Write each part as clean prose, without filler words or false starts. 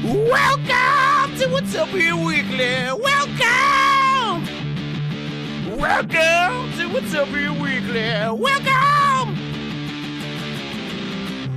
Welcome to Watopian Weekly. Welcome. Welcome to Watopian Weekly. Welcome.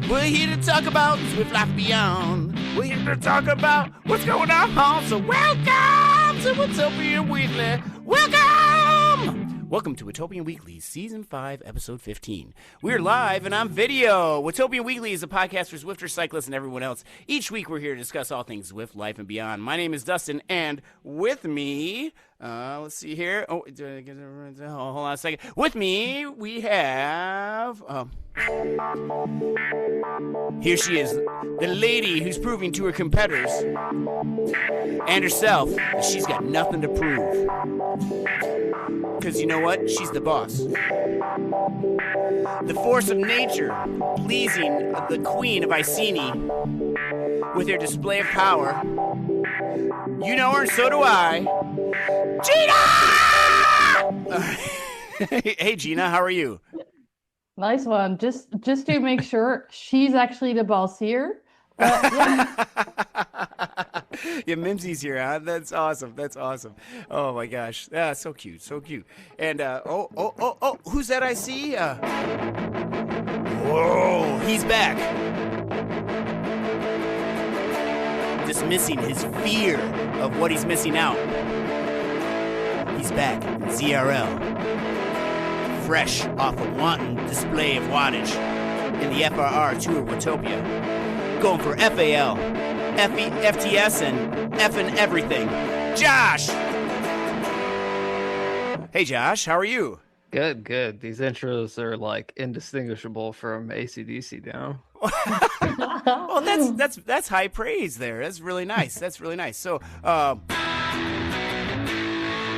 We're here to talk about Swift Life Beyond. We're here to talk about what's going on. So welcome to Watopian Weekly. Welcome. Welcome to Watopian Weekly, Season 5, Episode 15. We're live and on video. Watopian Weekly is a podcast for Zwifters, cyclists, and everyone else. Each week we're here to discuss all things Zwift, life, and beyond. My name is Dustin, and with me, let's see here. Hold on a second. With me, we have... Here she is, the lady who's proving to her competitors and herself that she's got nothing to prove. Because you know what? She's the boss. The force of nature, pleasing the queen of Iceni with her display of power. You know her, and so do I. Gina! Hey, Gina, how are you? Nice one. Just to make sure, she's actually the boss here. Yeah. Yeah, Mimsy's here, huh? That's awesome. That's awesome. Oh my gosh. Yeah, so cute, so cute. And who's that I see? Whoa, he's back. Dismissing his fear of what he's missing out. He's back in ZRL. Fresh off a wanton display of wattage in the FRR Tour Watopia. Going for FAL, FTS, and effing everything. Josh! Hey, Josh, how are you? Good, good. These intros are like indistinguishable from AC/DC now. Well, that's high praise there. That's really nice. That's really nice. So,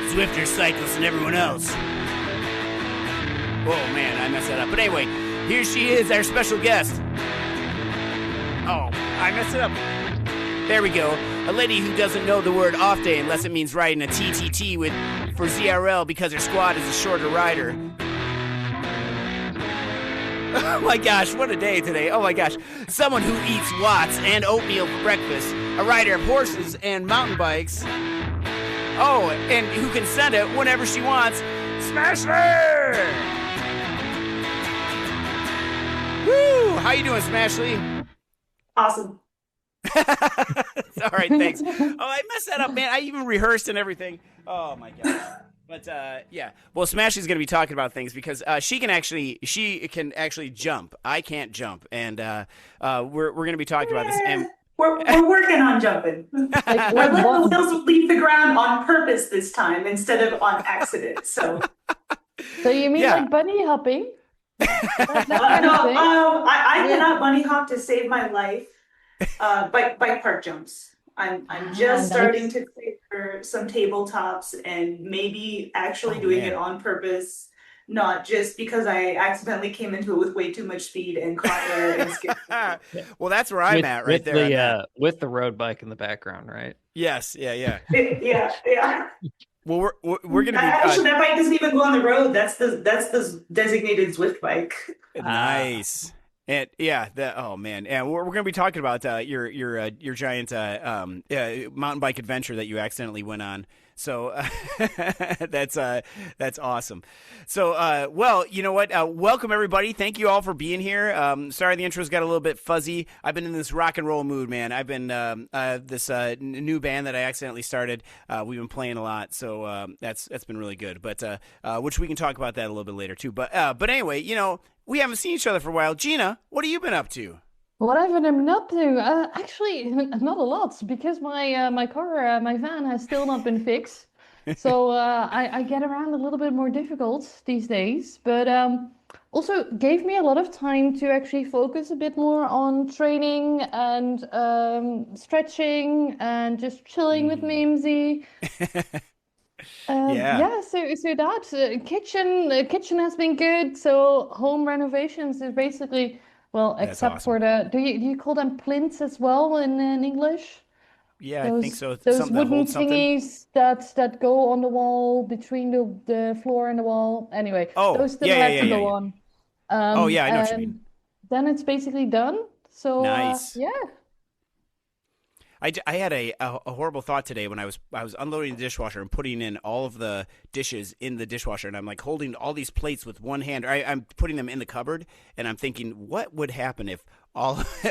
Zwifters, cyclists, and everyone else. Oh, man, I messed that up. But anyway, here she is, our special guest. Oh, I messed it up. There we go. A lady who doesn't know the word off day unless it means riding a TTT for ZRL because her squad is a shorter rider. Oh, my gosh, what a day today. Oh, my gosh. Someone who eats Watts and oatmeal for breakfast. A rider of horses and mountain bikes. Oh, and who can send it whenever she wants. Smashley! Woo! How you doing, Smashley? Awesome. All right, thanks. Oh, I messed that up, man. I even rehearsed and everything. Oh my gosh. But yeah. Well, Smashley's going to be talking about things because she can actually jump. I can't jump, and we're going to be talking about this. And we're working on jumping. We're letting the wheels leave the ground on purpose this time instead of on accident. So you mean like bunny hopping? I cannot bunny hop to save my life. Bike park jumps. I'm just starting to clear some tabletops and maybe actually doing it on purpose, not just because I accidentally came into it with way too much speed and caught there and skipped. Well, that's where I'm at right there. With the road bike in the background, right? Yes, yeah. Yeah. Well, we're gonna be actually that bike doesn't even go on the road. That's the designated Zwift bike. Nice. And oh man, and we're going to be talking about your giant mountain bike adventure that you accidentally went on. So that's awesome. So well, you know what? Welcome everybody. Thank you all for being here. Sorry the intro's got a little bit fuzzy. I've been in this rock and roll mood, man. I've been this new band that I accidentally started. We've been playing a lot, so that's been really good. But which we can talk about that a little bit later too. But anyway, you know. We haven't seen each other for a while. Gina, what have you been up to? What have I been up to? Actually, not a lot, because my car, my van has still not been fixed. So I get around a little bit more difficult these days. But also gave me a lot of time to actually focus a bit more on training and stretching and just chilling with Mimsy. So that kitchen has been good. So home renovations is basically except awesome. for do you call them plinths as well in English? Yeah, I think so. Those wooden thingies that go on the wall between the floor and the wall. Anyway, those still have to go on. I know what you mean. Then it's basically done. So nice. I had a horrible thought today when I was unloading the dishwasher and putting in all of the dishes in the dishwasher, and I'm like holding all these plates with one hand. I'm putting them in the cupboard, and I'm thinking, what would happen if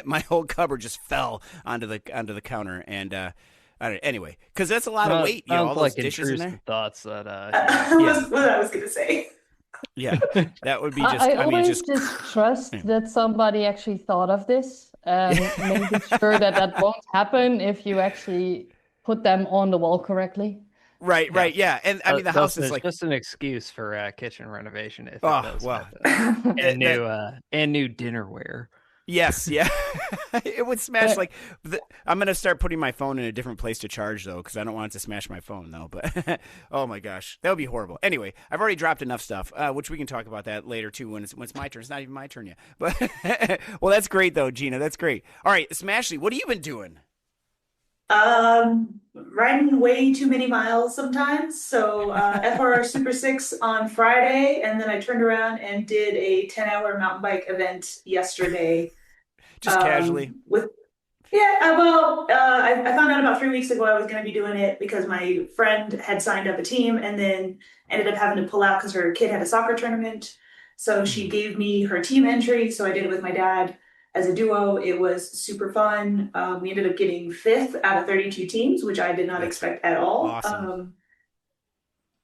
my whole cupboard just fell onto the counter? And anyway, because that's a lot of weight, all those dishes in there. Thoughts that was what I was gonna say. Yeah, that would be just. I I mean, always just trust that somebody actually thought of this, making sure that won't happen if you actually put them on the wall correctly. Right, yeah, and I mean the house is like just an excuse for kitchen renovation. If it does well, happen. and new dinnerware. Yes, yeah, it would smash. I'm gonna start putting my phone in a different place to charge though, because I don't want it to smash my phone though. But oh my gosh, that would be horrible. Anyway, I've already dropped enough stuff, which we can talk about that later too when it's my turn. It's not even my turn yet. But well, that's great though, Gina. That's great. All right, Smashley, what have you been doing? Riding way too many miles sometimes. So FRR Super 6 on Friday, and then I turned around and did a 10-hour mountain bike event yesterday. Just casually. I found out about 3 weeks ago I was going to be doing it because my friend had signed up a team and then ended up having to pull out because her kid had a soccer tournament. So she gave me her team entry. So I did it with my dad as a duo. It was super fun. We ended up getting 5th out of 32 teams, which I did not expect at all. Awesome.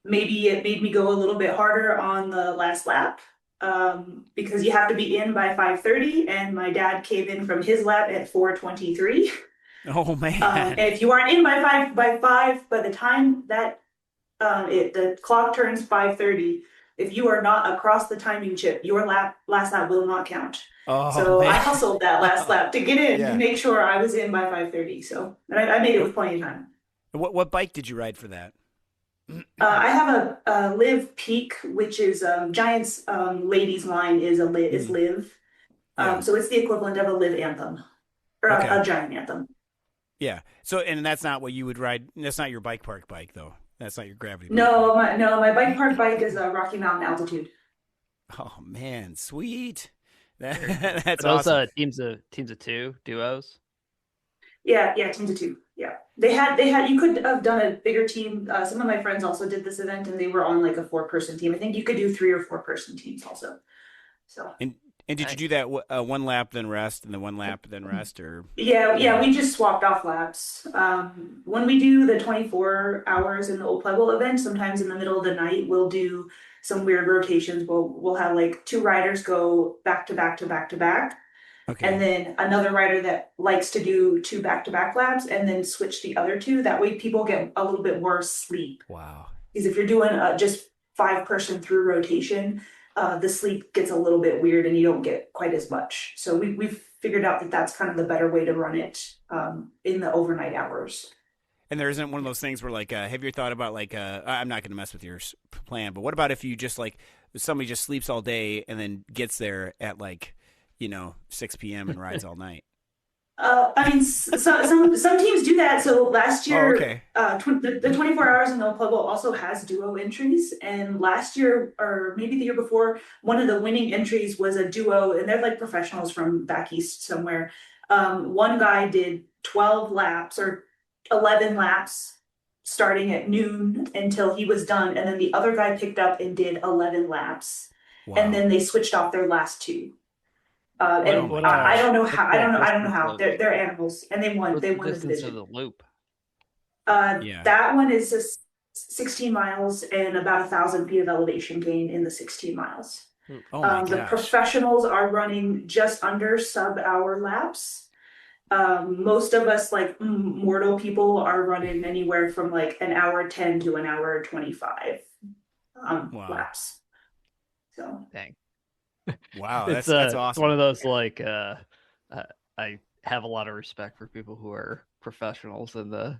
Maybe it made me go a little bit harder on the last lap. Because you have to be in by 5:30, and my dad came in from his lap at 4:23. Oh man! And if you aren't in by five, by the time that the clock turns 5:30, if you are not across the timing chip, your last lap will not count. Oh, so man. I hustled that last lap to get in to make sure I was in by 5:30. So I made it with plenty of time. What bike did you ride for that? I have a Live Peak, which is Giant's ladies line is Live. So it's the equivalent of a Live Anthem or a Giant Anthem. Yeah. So and that's not what you would ride. That's not your bike park bike though. That's not your gravity bike. My bike park bike is a Rocky Mountain Altitude. Oh man, sweet. That's those awesome. Teams of 2 duos. Yeah, teams of 2. Yeah, they had. You could have done a bigger team. Some of my friends also did this event, and they were on like a 4-person team. I think you could do 3 or 4-person teams also. So. And did you do that 1 lap then rest and then 1 lap then rest or? Yeah. We just swapped off laps. When we do the 24 hours in the Old Pueblo event, sometimes in the middle of the night we'll do some weird rotations. We'll have like 2 riders go back to back to back to back. Okay. And then another rider that likes to do 2 back-to-back laps and then switch the other 2. That way people get a little bit more sleep. Wow. Because if you're doing just 5-person through rotation, the sleep gets a little bit weird and you don't get quite as much. So we've figured out that that's kind of the better way to run it in the overnight hours. And there isn't one of those things where like, have you thought about like, I'm not going to mess with your plan, but what about if you just like, somebody just sleeps all day and then gets there at like, 6 p.m. and rides all night? I mean, some teams do that. So last year, the 24 hours in El Pueblo also has duo entries. And last year, or maybe the year before, one of the winning entries was a duo, and they're like professionals from back east somewhere. One guy did 12 laps or 11 laps starting at noon until he was done, and then the other guy picked up and did 11 laps, and then they switched off their last 2. I don't know how. They're animals, and they won. They won the division. The loop. That one is just 16 miles and about 1,000 feet of elevation gain in the 16 miles. Oh my gosh. The professionals are running just under sub-hour laps. Most of us, like mortal people, are running anywhere from like an hour 10 to an hour 25 laps. So dang. Wow, that's awesome. It's one of those like I have a lot of respect for people who are professionals and the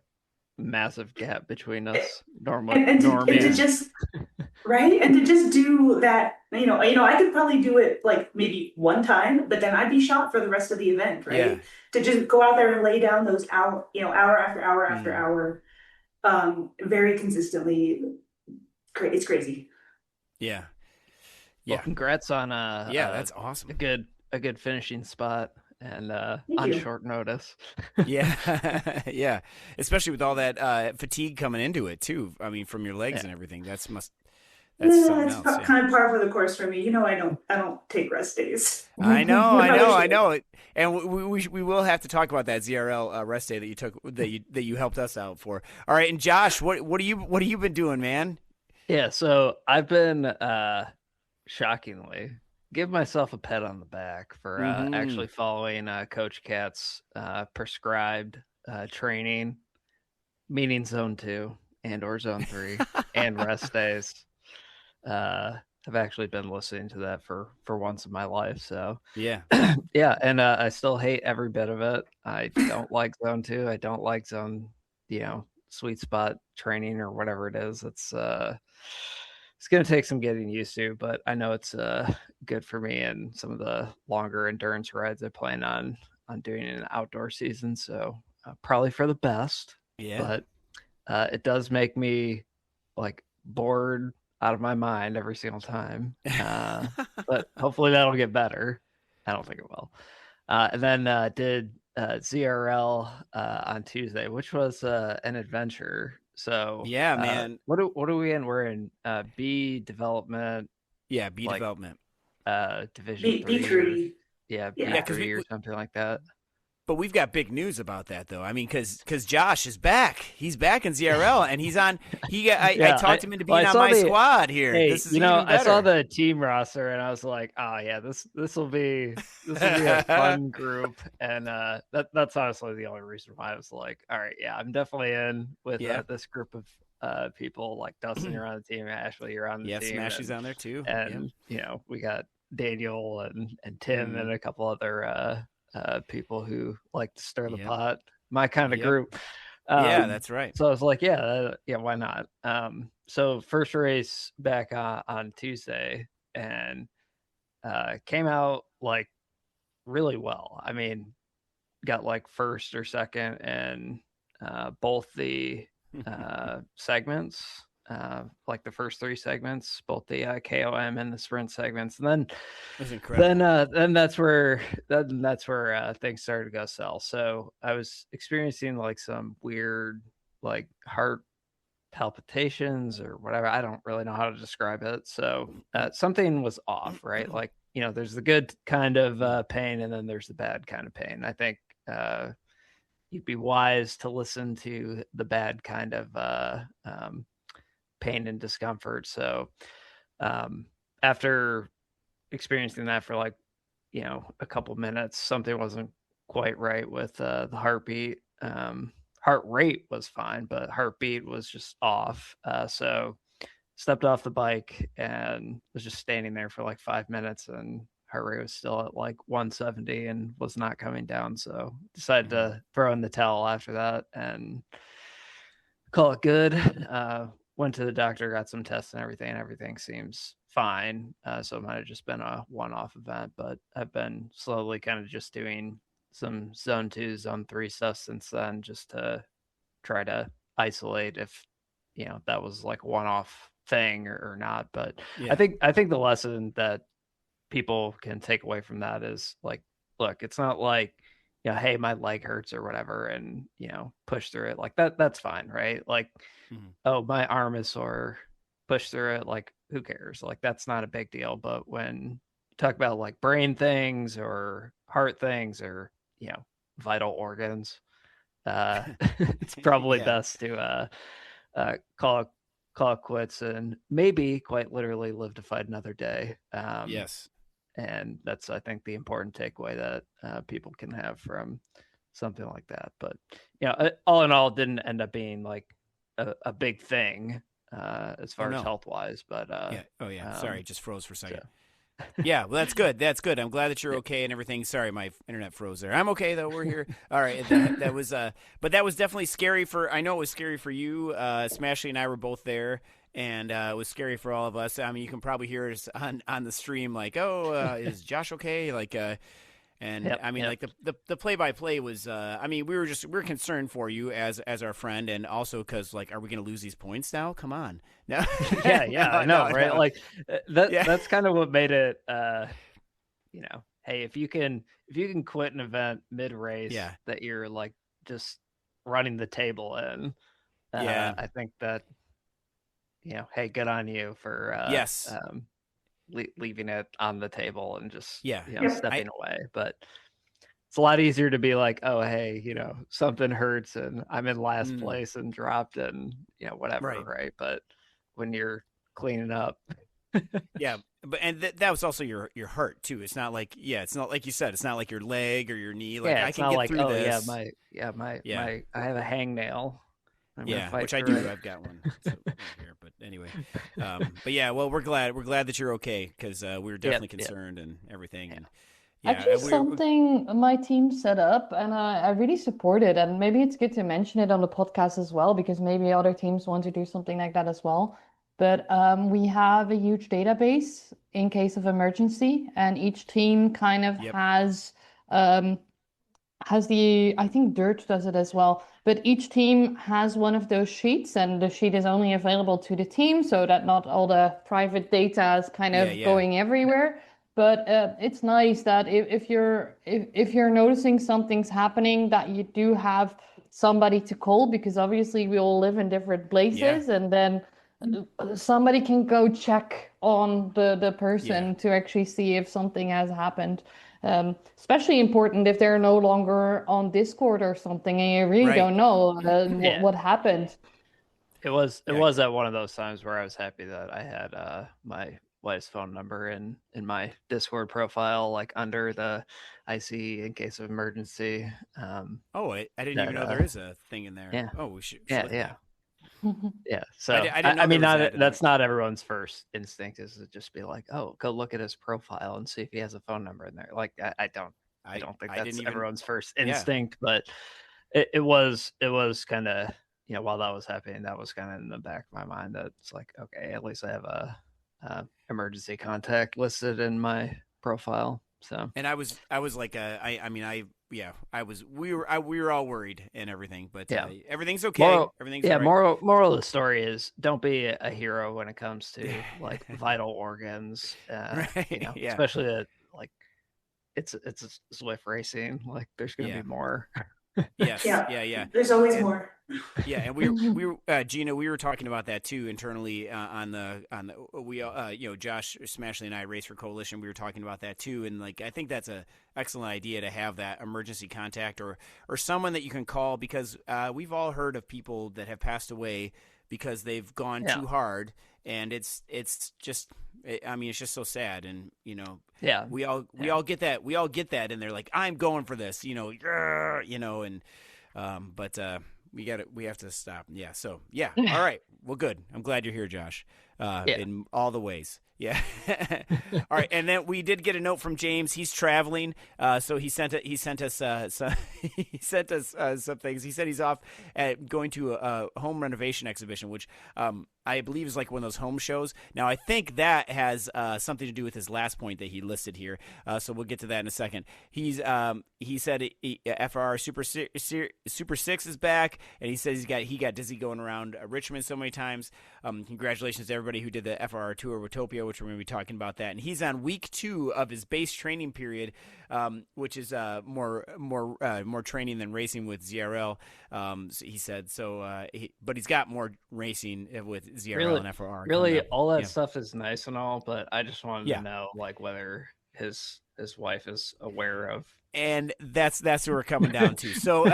massive gap between us normies. And to just right and to just do that, I could probably do it like maybe 1 time, but then I'd be shot for the rest of the event, right? Yeah. To just go out there and lay down those hour after hour after hour, very consistently, it's crazy. Yeah. Well, congrats on that's awesome. A good finishing spot and Thank on you. short notice. Yeah, yeah. Especially with all that fatigue coming into it too. I mean, from your legs Yeah. and everything. That's Yeah, something it's else. Yeah. kind of par for the course for me. I don't take rest days. I know, You I probably know, I should. know. And we will have to talk about that ZRL rest day that you took that you helped us out for. All right, and Josh, what have you been doing, man? Yeah, so I've been shockingly give myself a pat on the back for Mm-hmm. actually following Coach Cat's prescribed training, meaning zone 2 and or zone 3 and rest days. I've actually been listening to that for once in my life. So Yeah. yeah, and I still hate every bit of it. I don't like zone 2. I don't like zone, sweet spot training or whatever it is. It's going to take some getting used to, but I know it's good for me and some of the longer endurance rides I plan on doing in an outdoor season. So probably for the best. Yeah. But it does make me like bored out of my mind every single time. But hopefully that'll get better. I don't think it will. And then did ZRL on Tuesday, which was an adventure. So Yeah, man. what are we in? We're in B development. Yeah, B like, development. Division 3. B3. Yeah, Yeah. B3 or something like that. But we've got big news about that, though. I mean, because Josh is back. He's back in ZRL, and he's on. I talked him into being on my squad here. Hey, this is even better. I saw the team roster, and I was like, oh yeah, this will be a fun group, and that's honestly the only reason why I was like, all right, yeah, I'm definitely in with this group of people. Like Dustin, you're on the team. Ashley, you're on the team. Yeah, Smashley's on there too. And we got Daniel and Tim and a couple other. People who like to stir the pot, my kind of group. Yeah, that's right. So I was like, yeah, why not? So first race back on Tuesday, and came out like really well. I mean, got like first or second in both the segments. Like the first 3 segments, both the KOM and the sprint segments, and then that's where things started to go south. So I was experiencing like some weird like heart palpitations or whatever. I don't really know how to describe it. So something was off, right? Like there's the good kind of pain, and then there's the bad kind of pain. I think you'd be wise to listen to the bad kind of pain and discomfort. So after experiencing that for like a couple minutes, something wasn't quite right with the heartbeat. Heart rate was fine, but heartbeat was just off. So stepped off the bike and was just standing there for like 5 minutes, and heart rate was still at like 170 and was not coming down. So decided to throw in the towel after that and call it good. Went to the doctor, got some tests and everything seems fine. So it might have just been a one-off event, but I've been slowly kind of just doing some zone 2, zone 3 stuff since then, just to try to isolate if that was like a one-off thing or not. But I think the lesson that people can take away from that is like, look, it's not like hey, my leg hurts or whatever, and push through it. Like that's fine, right? Like oh, my arm is sore, push through it. Like who cares? Like that's not a big deal. But when you talk about like brain things or heart things or vital organs, it's probably best to call it quits and maybe quite literally live to fight another day. Yes. And that's, I think, the important takeaway that people can have from something like that. But all in all, it didn't end up being like a big thing as far as health wise. But sorry, just froze for a second. Yeah, well, that's good. That's good. I'm glad that you're okay and everything. Sorry, my internet froze there. I'm okay though. We're here. All right. That was but that was definitely scary I know it was scary for you. Smashley and I were both there. And it was scary for all of us. I mean, you can probably hear us on the stream, like, "Oh, is Josh okay?" Like, like the play-by-play was. I mean, we're concerned for you as our friend, and also because like, are we going to lose these points now? Come on, no. I know, right? No. Like that's kind of what made it, hey, if you can quit an event mid race that you're like just running the table in, I think that, hey, good on you for leaving it on the table and just stepping away. But it's a lot easier to be like, oh, hey, something hurts and I'm in last place and dropped and whatever, right? But when you're cleaning up, but that was also your heart too. It's not like it's not like you said. It's not like your leg or your knee. Like I can get through this. I have a hangnail. Which I do. I've got one here, but anyway. But well, we're glad that you're okay because we were definitely concerned and everything. And actually, something my team set up, and I really support it. And maybe it's good to mention it on the podcast as well, because maybe other teams want to do something like that as well. But we have a huge database in case of emergency, and each team kind of has I think Dirt does it as well, but each team has one of those sheets, and the sheet is only available to the team so that not all the private data is kind of going everywhere. But it's nice that if you're noticing something's happening, that you do have somebody to call, because obviously we all live in different places, and then somebody can go check on the person to actually see if something has happened. Especially important if they're no longer on Discord or something and you really don't know what happened. It was at one of those times where I was happy that I had my wife's phone number in my Discord profile, like under the IC in case of emergency. I didn't even know there is a thing in there. Yeah. Oh, we should. So I mean, that's not everyone's first instinct is to just be like, oh, go look at his profile and see if he has a phone number in there. Like I don't think that's everyone's first instinct, but it was kind of, while that was happening, that was kind of in the back of my mind that it's like, okay, at least I have a emergency contact listed in my profile. So, and I was like, we were all worried and everything, but everything's okay. Everything's all right. Moral of the story is don't be a hero when it comes to like vital organs, especially like it's Zwift racing. Like there's going to be more. Yes. Yeah. There's always more. Yeah, and we Gina, we were talking about that too internally on the Josh Smashley and I race for Coalition. We were talking about that too, and like I think that's a excellent idea to have that emergency contact or someone that you can call, because we've all heard of people that have passed away because they've gone too hard, and it's just so sad, and we all get that, and they're like, I'm going for this, and but we have to stop. Yeah. So all right. Well, good. I'm glad you're here, Josh. In all the ways. Yeah. All right. And then we did get a note from James. He's traveling. So he sent us some things. He said he's off going to a home renovation exhibition, which I believe is like one of those home shows. Now, I think that has something to do with his last point that he listed here. So we'll get to that in a second. He said FRR Super 6 is back, and he says he got dizzy going around Richmond so many times. Congratulations to everybody who did the FRR Tour Watopia, which we're going to be talking about that. And he's on week 2 of his base training period, which is more training than racing with ZRL. He said so, but he's got more racing with ZRL and FRR. Really, all that stuff is nice and all, but I just wanted to know like whether his wife is aware of. And that's what we're coming down to. So,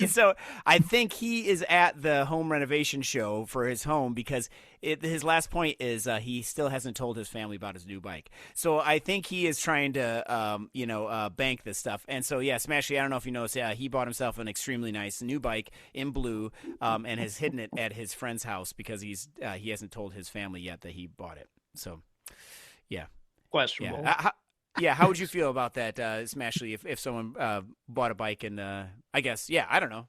so I think he is at the home renovation show for his home because his last point is he still hasn't told his family about his new bike. So I think he is trying to, bank this stuff. And so, Smashley, I don't know if you noticed, he bought himself an extremely nice new bike in blue, and has hidden it at his friend's house because he hasn't told his family yet that he bought it. So, questionable. How would you feel about that, Smashley, if someone bought a bike and I guess, I don't know.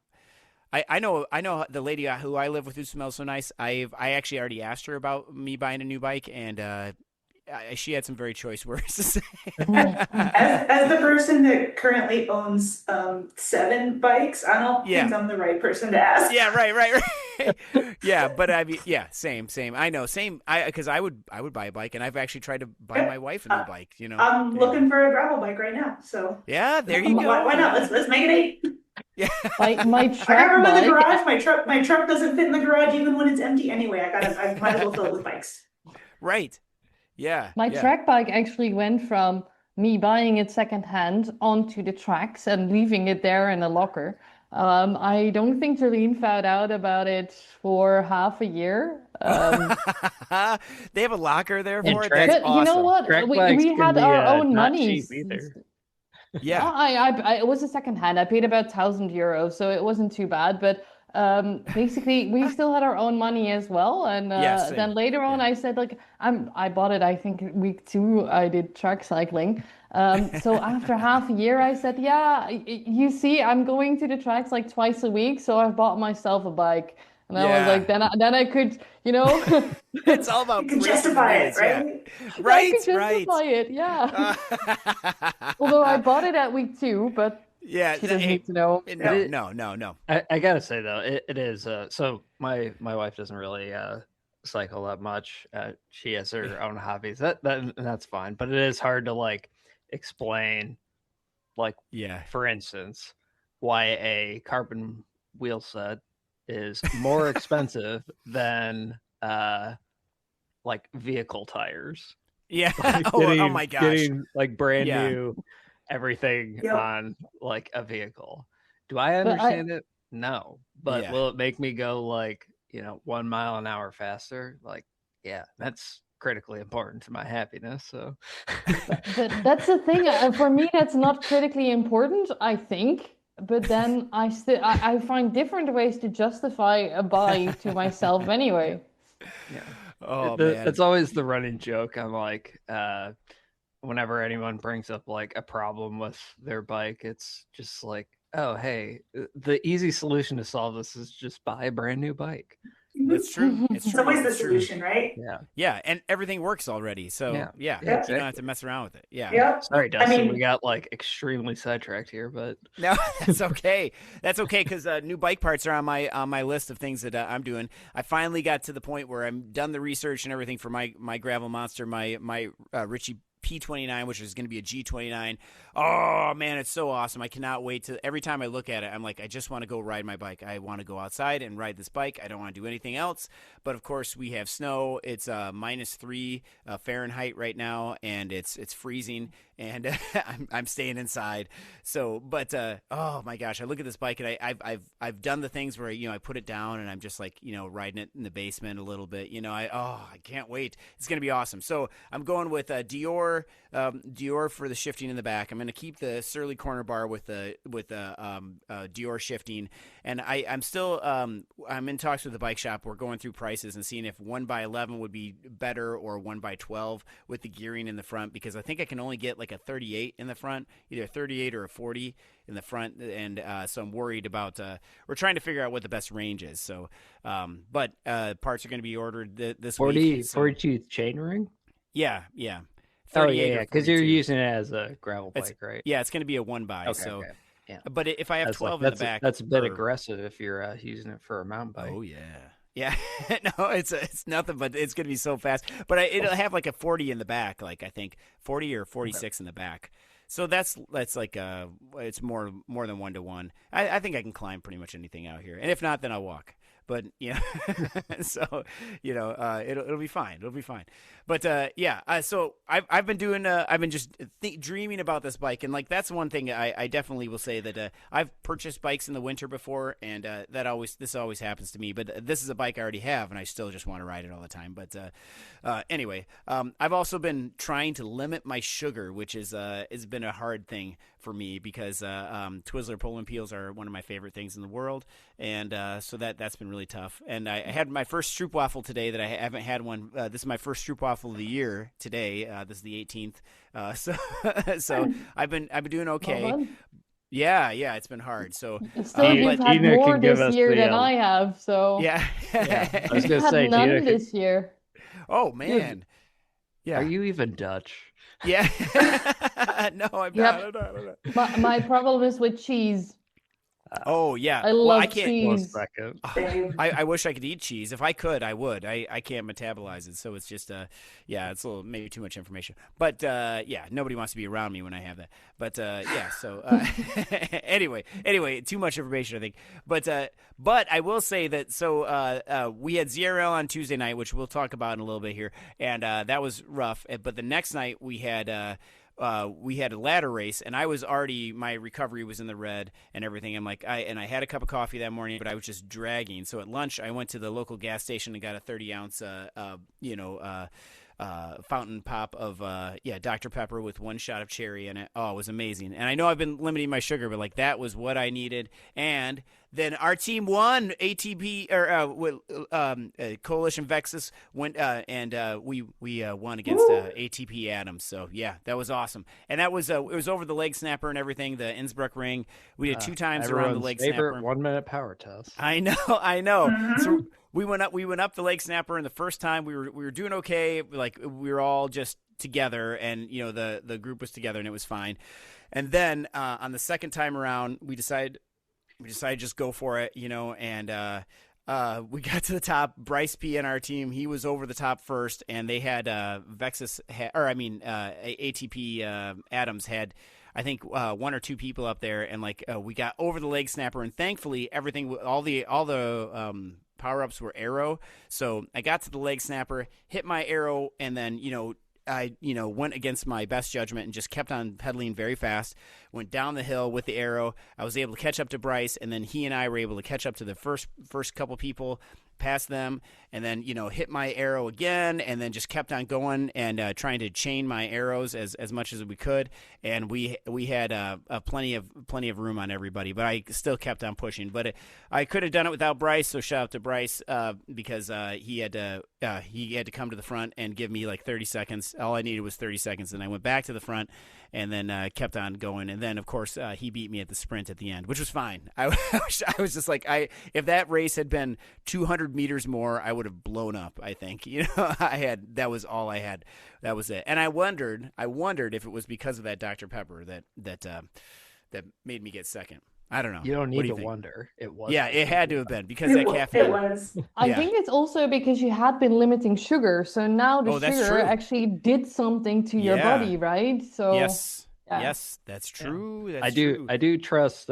I know the lady who I live with who smells so nice. I actually already asked her about me buying a new bike, and she had some very choice words to say. As the person that currently owns 7 bikes. I don't think I'm the right person to ask. Yeah, right. Yeah, but I mean, yeah, same. I know, same. Because I would buy a bike, and I've actually tried to buy my wife a new bike. You know, I'm looking for a gravel bike right now. So yeah, there you go. Why not? Let's make it 8. Yeah, my truck I got room in the bike. garage. My truck doesn't fit in the garage even when it's empty anyway. I might as well fill it with bikes. Right. Yeah. My track bike actually went from me buying it secondhand onto the tracks and leaving it there in a locker. I don't think Jolene found out about it for half a year. They have a locker there for it. But That's awesome. you know what? We had our own money. Yeah. It was a second hand. I paid about €1,000, so it wasn't too bad. But basically, we still had our own money as well. And then later on, I said, like, I bought it. I think week 2, I did track cycling. So after half a year, I said, yeah, you see, I'm going to the tracks like twice a week. So I bought myself a bike. And I was like, then I could, you know. It's all about you can justify it, right? Yeah. Right, I could justify it, yeah. Although I bought it at week 2, but yeah, she doesn't need to know. No. I gotta say though, it is. So my wife doesn't really cycle that much. She has her own hobbies. That's fine, but it is hard to like explain, like, for instance, why a carbon wheel set is more expensive than like vehicle tires. Yeah. Like oh my gosh. Getting like brand new everything on like a vehicle. Do I understand it? No. But will it make me go like, 1 mile an hour faster? Like, yeah, that's critically important to my happiness. So but that's the thing. For me, that's not critically important, I think. But then I find different ways to justify a buy to myself anyway. Yeah. Oh, man. It's always the running joke. I'm like, whenever anyone brings up like a problem with their bike, it's just like, oh, hey, the easy solution to solve this is just buy a brand new bike. That's true. It's always the solution, right? Yeah, and everything works already. So you don't have to mess around with it. Yeah. Sorry, Dustin, we got like extremely sidetracked here, but no, that's okay. That's okay because new bike parts are on my list of things that I'm doing. I finally got to the point where I'm done the research and everything for my gravel monster, my Ritchie P29, which is going to be a G29. Oh man, it's so awesome. I cannot wait to every time I look at it, I'm like, I just want to go ride my bike. I want to go outside and ride this bike. I don't want to do anything else. But of course we have snow. It's -3 Fahrenheit right now, and it's freezing, and I'm staying inside. So, but oh my gosh, I look at this bike and I've done the things where I put it down and I'm just like riding it in the basement a little bit. I can't wait. It's gonna be awesome. So I'm going with Dior for the shifting in the back. I'm going to keep the Surly corner bar with the Dior shifting, and I'm still I'm in talks with the bike shop. We're going through prices and seeing if 1x11 would be better or 1x12 with the gearing in the front, because I think I can only get like a 38 in the front, either a 38 or a 40 in the front, and so I'm worried about. We're trying to figure out what the best range is. So, but parts are going to be ordered this 40, week. 42 chain ring. Yeah. Oh yeah, because you're using it as a gravel bike, right? Yeah, it's going to be a 1x. Okay, so, yeah. But if I have 12 in the back, that's a bit aggressive if you're using it for a mountain bike. Oh yeah. No, it's nothing, but it's going to be so fast. But it'll have like a 40 in the back, like I think 40 or 46 in the back. So that's like it's more than 1-to-1. I think I can climb pretty much anything out here, and if not, then I'll walk. But so it'll be fine. It'll be fine. But so I've been doing I've been just dreaming about this bike, and like that's one thing I definitely will say that I've purchased bikes in the winter before, and this always happens to me. But this is a bike I already have, and I still just want to ride it all the time. But anyway, I've also been trying to limit my sugar, which has been a hard thing for me because Twizzler Poland peels are one of my favorite things in the world, and so that's been really tough. And I had my first stroopwafel today that I haven't had one. This is my first stroopwafel of the year today. This is the 18th. So I've been doing okay. Well, yeah, it's been hard. So still, you've had Gina more can give this us year the, than I have. So yeah. I was gonna I've had say, none Gina, this year. Oh man. Yeah. Are you even Dutch? Yeah. No, I'm Yep. not. I'm not. My problem is with cheese. Oh yeah. I Well, love I can't. cheese. Second. Same. I wish I could eat cheese. If I could, I would. I can't metabolize it, so it's just yeah, it's a little maybe too much information. But yeah, nobody wants to be around me when I have that. But yeah, so anyway, too much information, I think. But I will say that we had ZRL on Tuesday night, which we'll talk about in a little bit here, and that was rough. But the next night we had a ladder race, and my recovery was in the red and everything. I had a cup of coffee that morning, but I was just dragging. So at lunch, I went to the local gas station and got a 30-ounce, fountain pop of Dr. Pepper with one shot of cherry in it. Oh, it was amazing. And I know I've been limiting my sugar, but that was what I needed. And then our team won ATP Coalition Vexus went we won against ATP Adams. So yeah, that was awesome. And that was it was over the leg snapper and everything, the Innsbruck ring. We did 2 times around the leg snapper. 1-minute power test. I know. Mm-hmm. So we went up the leg snapper, and the first time we were doing okay. We were all just together, and the group was together, and it was fine. And then on the second time around, we decided to just go for it, and we got to the top. Bryce P and our team, he was over the top first, and they had ATP Adams had, I think, 1 or 2 people up there, and we got over the leg snapper, and thankfully everything, all the power-ups were arrow. So I got to the leg snapper, hit my arrow, and then I went against my best judgment and just kept on pedaling very fast. Went down the hill with the arrow. I was able to catch up to Bryce, and then he and I were able to catch up to the first couple people, past them, and then hit my arrow again, and then just kept on going and trying to chain my arrows as much as we could. And we had plenty of room on everybody, but I still kept on pushing. But I could have done it without Bryce, so shout out to Bryce because he had to come to the front and give me 30 seconds. All I needed was 30 seconds, and I went back to the front and then kept on going. And then, of course, he beat me at the sprint at the end, which was fine. I was just if that race had been 200 meters more, I would have blown up, I think. That was all I had. That was it. And I wondered if it was because of that Dr. Pepper that made me get second. I don't know. You don't need to think? Wonder. It was. Yeah, it had to have been because that caffeine. It was. I think it's also because you had been limiting sugar, so now the that's sugar true. actually did something to your Yeah. body, right? So Yes. yeah. Yes, that's true. That's I do. true. I do trust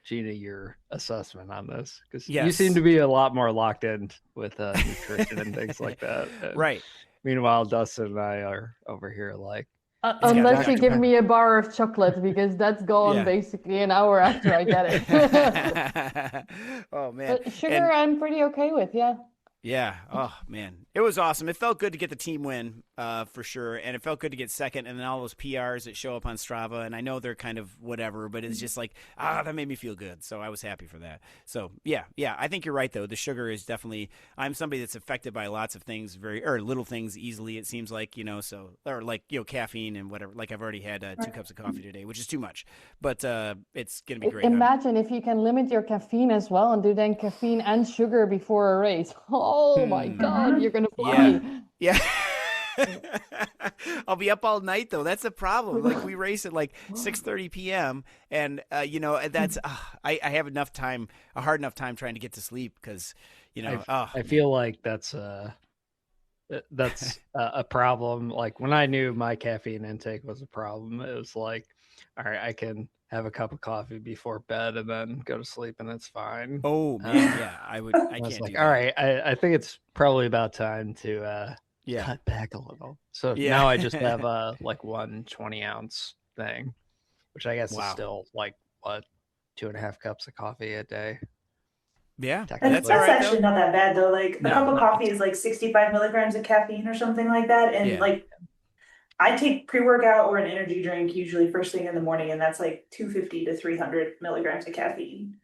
Gina, your assessment on this, because you Yes. seem to be a lot more locked in with nutrition and things like that. And Right. Meanwhile, Dustin and I are over here unless you Dr. give Pepper. me a bar of chocolate, because that's gone Yeah. basically an hour after I get it. Oh man. But sugar, And- I'm pretty okay with, yeah. Yeah. Oh man, it was awesome. It felt good to get the team win, for sure, and it felt good to get second. And then all those PRs that show up on Strava, and I know they're kind of whatever, but it's just that made me feel good. So I was happy for that. So yeah. I think you're right though. The sugar is definitely. I'm somebody that's affected by lots of things, little things easily. It seems like caffeine and whatever. I've already had 2 cups of coffee today, which is too much, but it's gonna be great. Imagine if you can limit your caffeine as well and do then caffeine and sugar before a race. Oh my God, you're gonna fly. Yeah. I'll be up all night though. That's the problem. We race at 6:30 p.m. and that's I have a hard enough time trying to get to sleep because I feel like that's a problem. When I knew my caffeine intake was a problem, it was all right, I can have a cup of coffee before bed and then go to sleep and it's fine. Oh man, yeah, I can't do that. All right, I think it's probably about time to Yeah. cut back a little. So Yeah. now I just have a 1 20-ounce thing, which I guess is still 2.5 cups of coffee a day. Yeah, That's, that's all right actually though. not that bad though. A No, cup of no. coffee is 65 milligrams of caffeine or something like that. And Yeah. I take pre-workout or an energy drink usually first thing in the morning, and that's 250 to 300 milligrams of caffeine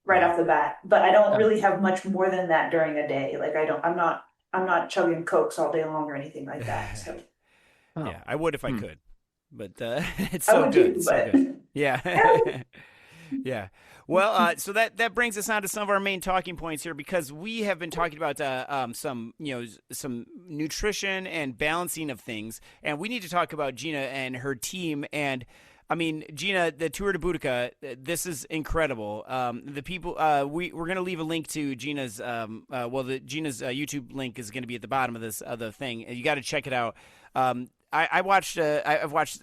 right off the bat. But I don't really have much more than that during a day. I'm not chugging Cokes all day long or anything like that. So Yeah, I would if I could, but it's I so would good. too, So but good. Yeah. Yeah. Well, so that brings us on to some of our main talking points here, because we have been talking about some some nutrition and balancing of things, and we need to talk about Gina and her team. And I mean, Gina, the Tour de Boudicca, this is incredible. The people, we're going to leave a link to Gina's, Gina's YouTube link is going to be at the bottom of this other thing. You got to check it out. I've watched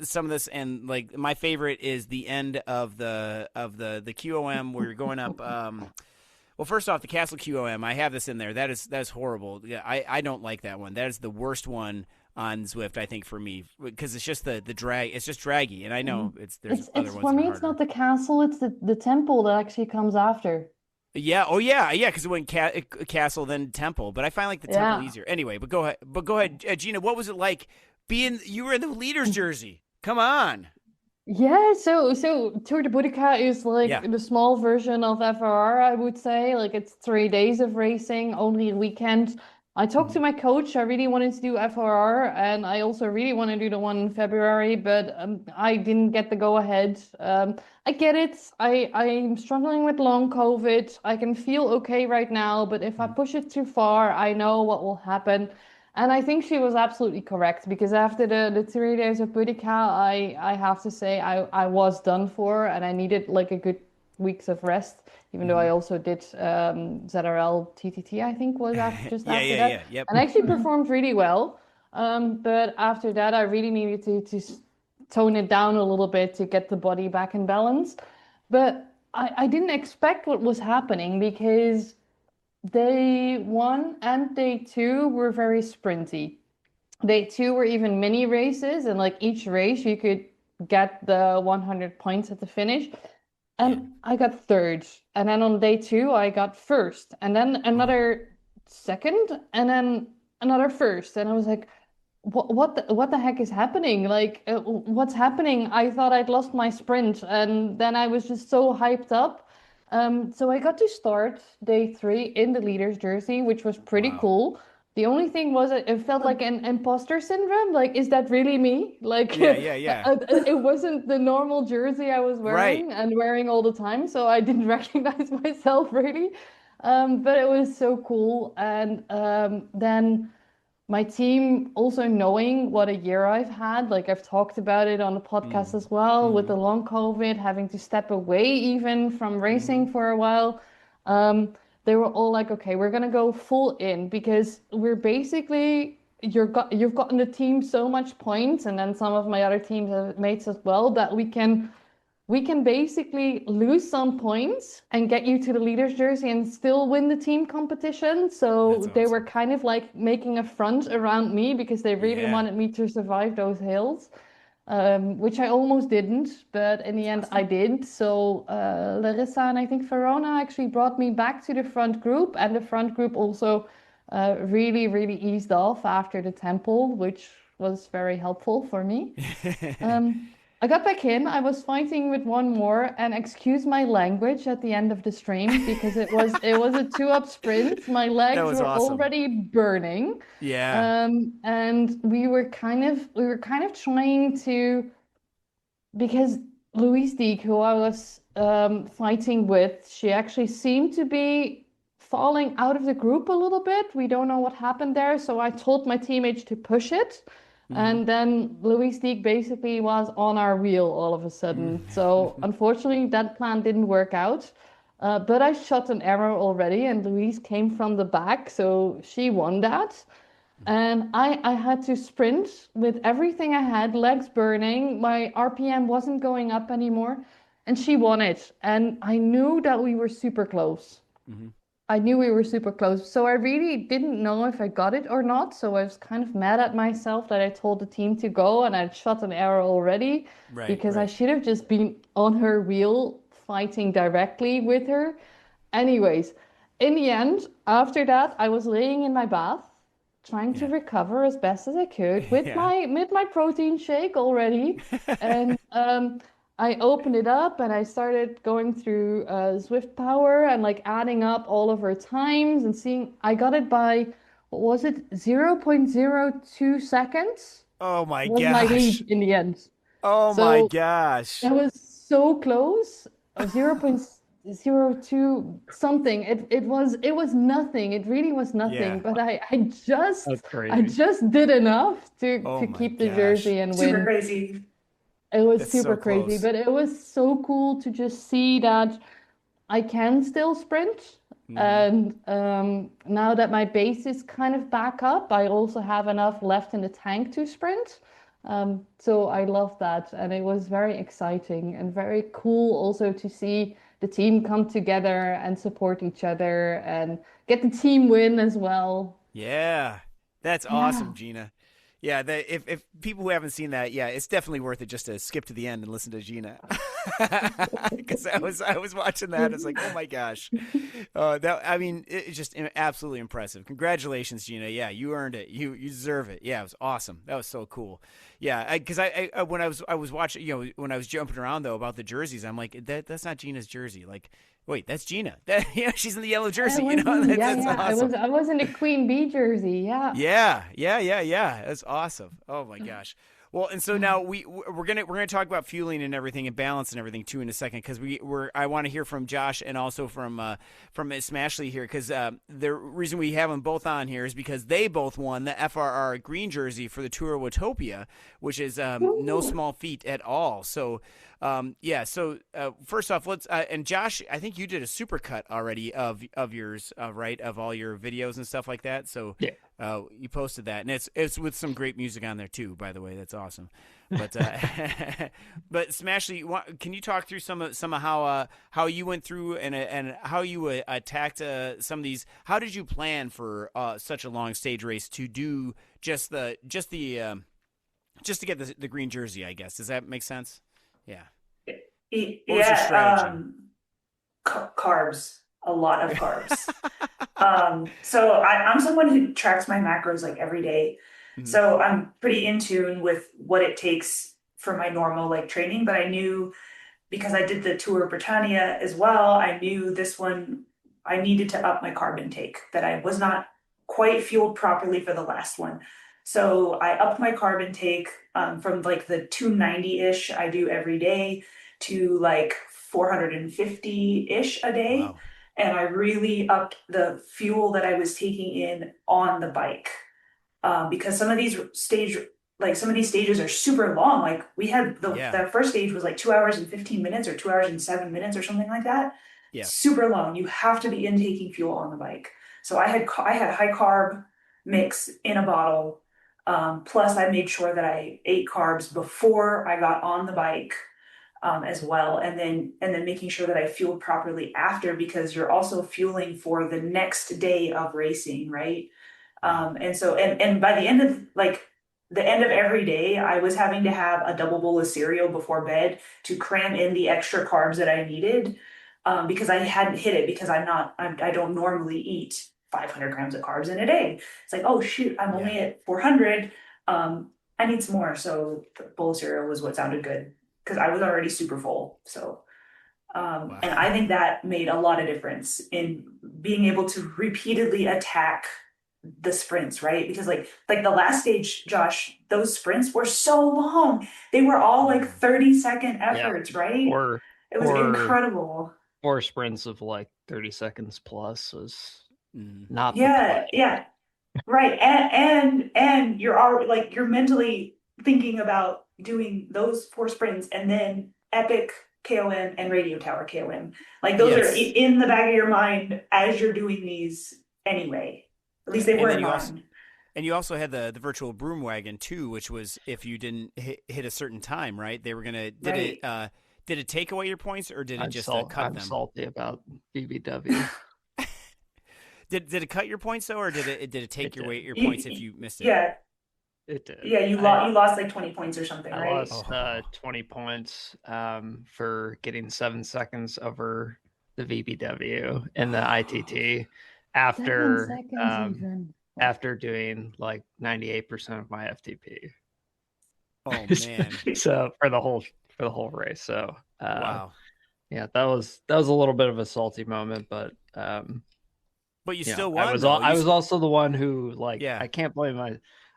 some of this, and like my favorite is the end of the QOM where you're going up. Well, first off, the Castle QOM, I have this in there. That is horrible. Yeah, I don't like that one. That is the worst one on Zwift, I think, for me, because it's just the drag. It's just draggy, and I know there's other ones. For me, it's not the castle. It's the temple that actually comes after. Yeah. Oh, yeah. Because it went castle, then temple. But I find like the temple easier. Anyway, but go ahead, Gina. What was it like being? You were in the leader's jersey. Come on. Yeah. So Tour de Boudicca is like the small version of FRR, I would say. Like it's 3 days of racing, only a weekend. I talked to my coach. I really wanted to do FRR, and I also really want to do the one in February, but I didn't get the go-ahead. I get it. I'm struggling with long COVID. I can feel okay right now, but if I push it too far, I know what will happen. And I think she was absolutely correct, because after the 3 days of Boudicca, I have to say I was done for, and I needed like a good weeks of rest. Even though I also did ZRL TTT, I think was after that. Yep. And I actually performed really well. But after that, I really needed to tone it down a little bit to get the body back in balance. But I didn't expect what was happening, because day 1 and day 2 were very sprinty. Day 2 were even mini races, and like each race you could get the 100 points at the finish. And I got third. And then on day 2, I got first. And then another second. And then another first. And I was like, what the heck is happening? Like, what's happening? I thought I'd lost my sprint. And then I was just so hyped up. So I got to start day 3 in the leader's jersey, which was pretty cool. The only thing was it felt like an imposter syndrome. Like, is that really me? Like, yeah. It wasn't the normal jersey I was wearing and wearing all the time, so I didn't recognize myself really. But it was so cool. And then my team also knowing what a year I've had, like I've talked about it on the podcast as well, with the long COVID, having to step away even from racing for a while. They were all like, okay, we're going to go full in, because we're basically, you've gotten the team so much points, and then some of my other mates as well, that we can basically lose some points and get you to the leader's jersey and still win the team competition. So they were kind of like making a front around me, because they really wanted me to survive those hills. Which I almost didn't, but in the end I did. So Larissa and I think Verona actually brought me back to the front group, and the front group also really, really eased off after the temple, which was very helpful for me. I got back in, I was fighting with one more, and excuse my language at the end of the stream, because it was a 2-up sprint. My legs were already burning. Yeah. And we were kind of trying to, because Louise Deek, who I was fighting with, she actually seemed to be falling out of the group a little bit. We don't know what happened there, so I told my teammates to push it. And then Louise Deek basically was on our wheel all of a sudden. So unfortunately, that plan didn't work out. But I shot an arrow already, and Louise came from the back, so she won that. And I had to sprint with everything I had, legs burning. My RPM wasn't going up anymore, and she won it. And I knew that we were super close. I knew we were super close. So I really didn't know if I got it or not. So I was kind of mad at myself that I told the team to go and I'd shot an arrow already. I should have just been on her wheel fighting directly with her. Anyways, in the end, after that, I was laying in my bath, trying to recover as best as I could with my protein shake already. And I opened it up and I started going through Zwift Power and like adding up all of her times and seeing I got it by, what was it, 0.02 seconds? Oh my was gosh. my lead in the end. Oh my gosh. That was so close. 0.02 something. It was nothing. It really was nothing. Yeah. But I That's I crazy. just did enough to Oh my keep the gosh. jersey and Super win. crazy. It was That's super so crazy, close. but it was so cool to just see that I can still sprint. And now that my base is kind of back up, I also have enough left in the tank to sprint. So I love that. And it was very exciting and very cool also to see the team come together and support each other and get the team win as well. Yeah, that's Yeah. awesome, Gina. Yeah, if people who haven't seen that, yeah, it's definitely worth it just to skip to the end and listen to Gina. Because I was watching that, it's like, oh my gosh, it's just absolutely impressive. Congratulations, Gina. Yeah, you earned it. You deserve it. Yeah, it was awesome. That was so cool. Yeah, because I when I was watching, when I was jumping around though about the jerseys, I'm like, that's not Gina's jersey. Like, wait, that's Gina. She's in the yellow jersey. That's awesome. I was in the Queen Bee jersey. Yeah. Yeah. That's awesome. Oh my gosh. Well, and so now we're gonna talk about fueling and everything and balance and everything too in a second, because I want to hear from Josh and also from Smashley here, because the reason we have them both on here is because they both won the FRR green jersey for the Tour of Watopia, which is no small feat at all. So So first off, let's and Josh, I think you did a supercut already of yours, right, of all your videos and stuff like that. So yeah. You posted that, and it's with some great music on there too. By the way, that's awesome. But but Smashley, can you talk through some of how you went through and how you attacked some of these? How did you plan for such a long stage race to do just to get the green jersey? I guess, does that make sense? Yeah. What was your strategy? Carbs, a lot of carbs. So I'm someone who tracks my macros like every day. Mm-hmm. So I'm pretty in tune with what it takes for my normal like training, but I knew, because I did the Tour of Britannia as well, I knew this one, I needed to up my carb intake, that I was not quite fueled properly for the last one. So I upped my carb intake from like the 290-ish I do every day to like 450-ish a day. Wow. And I really upped the fuel that I was taking in on the bike. Because some of these stages are super long. Like we had the first stage was like 2 hours and 15 minutes or 2 hours and 7 minutes or something like that. Yeah. Super long. You have to be intaking fuel on the bike. So I had high carb mix in a bottle. Plus I made sure that I ate carbs before I got on the bike. As well, and then making sure that I fueled properly after, because you're also fueling for the next day of racing, right? And so by the end of every day, I was having to have a double bowl of cereal before bed to cram in the extra carbs that I needed, because I hadn't hit it, because I don't normally eat 500 grams of carbs in a day. It's like, oh shoot, I'm only at 400. I need some more. So the bowl of cereal was what sounded good, because I was already super full. So, wow. And I think that made a lot of difference in being able to repeatedly attack the sprints, right? Because like the last stage, Josh, those sprints were so long. They were all like 30-second efforts, right? It was incredible. 4 sprints of like 30 seconds plus was not the play. Yeah. Right. And you're already like, you're mentally thinking about doing those 4 sprints and then epic KOM and radio tower KOM. Like those are in the back of your mind as you're doing these anyway. At least they were in mine. And you also had the virtual broom wagon too, which was if you didn't hit a certain time, right? They were gonna did it take away your points, or did it just cut them? I'm salty about BBW. Did it cut your points though, or did it take your points if you missed it? Yeah. It did. Yeah, you lost like 20 points or something, right? I lost 20 points for getting 7 seconds over the VBW and the ITT after doing like 98% of my FTP. Oh man! So for the whole race. So wow. Yeah, that was a little bit of a salty moment, but you still won. I was also the one who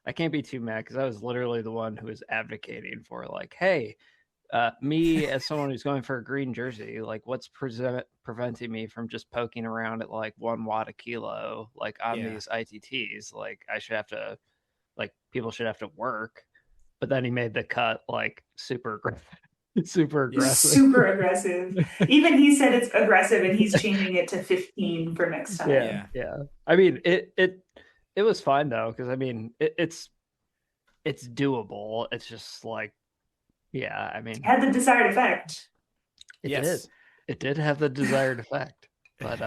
I can't be too mad, because I was literally the one who was advocating for like, hey, Me as someone who's going for a green jersey, like what's preventing me from just poking around at like 1 watt a kilo, like on these ITTs? Like I should have to, like people should have to work. But then he made the cut like super aggressive. Super aggressive. Even he said it's aggressive, and he's changing it to 15 for next time. Yeah. I mean, it was fine though, because I mean, it's doable. It's just like, yeah, I mean, It had the desired effect. It did have the desired effect, but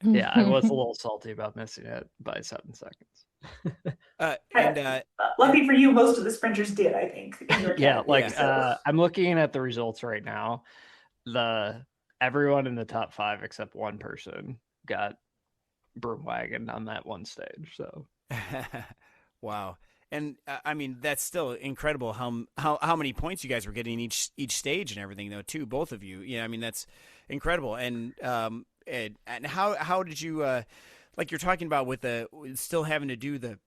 yeah, I was a little salty about missing it by 7 seconds. Lucky for you, most of the sprinters did, I think. I'm looking at the results right now. Everyone in the top 5 except one person got broom wagon on that one stage. So, wow. And I mean, that's still incredible how many points you guys were getting each stage and everything, though, too, both of you. Yeah, I mean, that's incredible. And how did you like you're talking about with still having to do the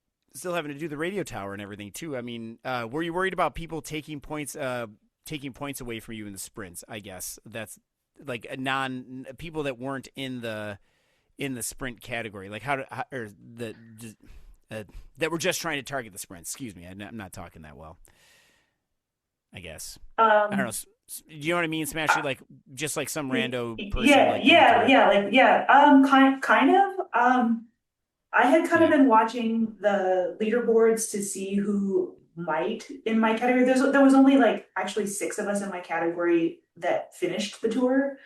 radio tower and everything too? I mean, were you worried about people taking points away from you in the sprints? I guess that's like people that weren't in the sprint category, like that were just trying to target the sprints. Excuse me, I'm not talking that well, I guess. I don't know. Do you know what I mean, Smashley? Like just like some rando person. Kind of. I had kind of been watching the leaderboards to see who might in my category. There was only like actually 6 of us in my category that finished the tour.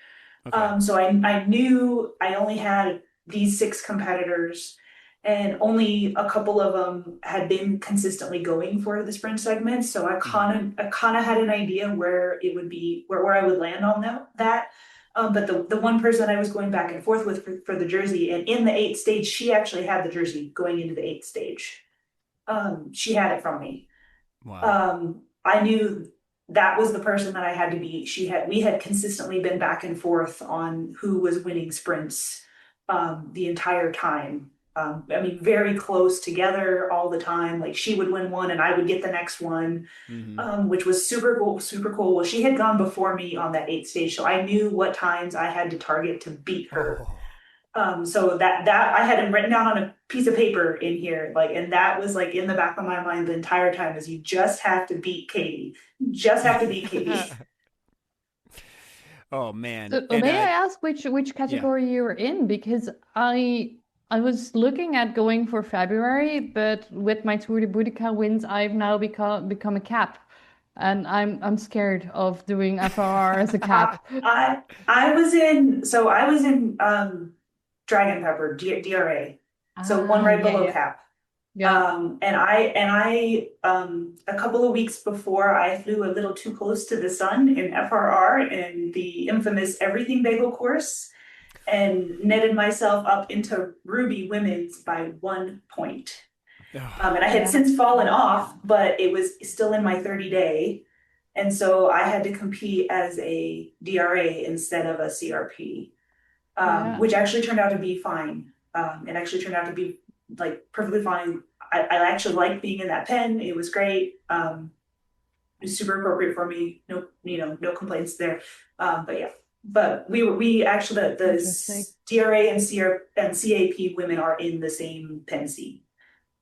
Okay. So I knew I only had these 6 competitors, and only a couple of them had been consistently going for the sprint segment. So I kind of had an idea where it would be, where I would land on that. But the one person I was going back and forth with for the jersey, and in the 8th stage, she actually had the jersey going into the 8th stage. She had it from me. Wow. I knew that was the person that I had to beat. We had consistently been back and forth on who was winning sprints the entire time. I mean, very close together all the time. Like she would win one and I would get the next one, which was super cool, super cool. Well, she had gone before me on that 8th stage, so I knew what times I had to target to beat her. So that I had it written down on a piece of paper in here, and that was like in the back of my mind the entire time, is you just have to beat Katie. You just have to beat Katie. Oh man. May I ask which category you were in? Because I was looking at going for February, but with my Tour de Boudicca wins, I've now become a cap, and I'm scared of doing FRR as a cap. I was in Dragon Pepper DRA, so one right below cap. Yeah. And I a couple of weeks before, I flew a little too close to the sun in FRR in the infamous Everything Bagel course, and netted myself up into Ruby Women's by 1 point. And I had since fallen off, but it was still in my 30-day. And so I had to compete as a DRA instead of a CRP, which actually turned out to be fine. It actually turned out to be like perfectly fine. I actually liked being in that pen. It was great. It was super appropriate for me. No complaints there. But yeah. But we actually the DRA and CAP women are in the same pen C.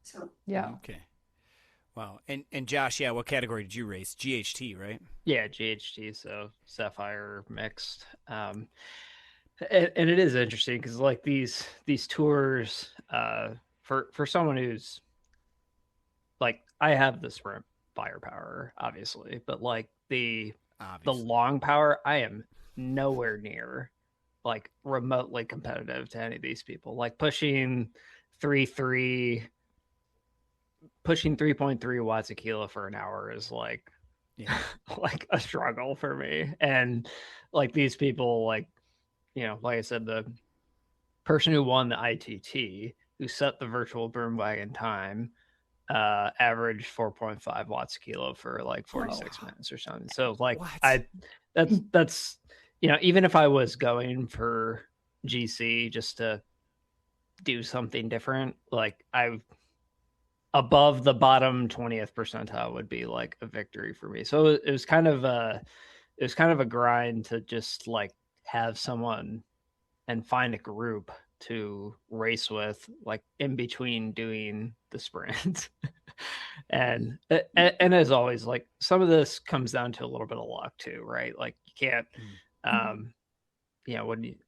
So yeah. Okay. Wow. And Josh, what category did you race? GHT, right? Yeah, GHT. So Sapphire mixed. And it is interesting because like these tours, for someone who's like, I have the sprint firepower, obviously, but like the long power, I am nowhere near like remotely competitive to any of these people. Like pushing 3.3 watts a kilo for an hour is like like a struggle for me. And like these people, like like I said, the person who won the ITT, who set the virtual broom wagon time, averaged 4.5 watts a kilo for like 46 minutes or something. So like that's even if I was going for GC just to do something different, like above the bottom 20th percentile would be like a victory for me. So it was kind of a grind to just like have someone and find a group to race with, like in between doing the sprint. and as always, like some of this comes down to a little bit of luck too, right? Like you can't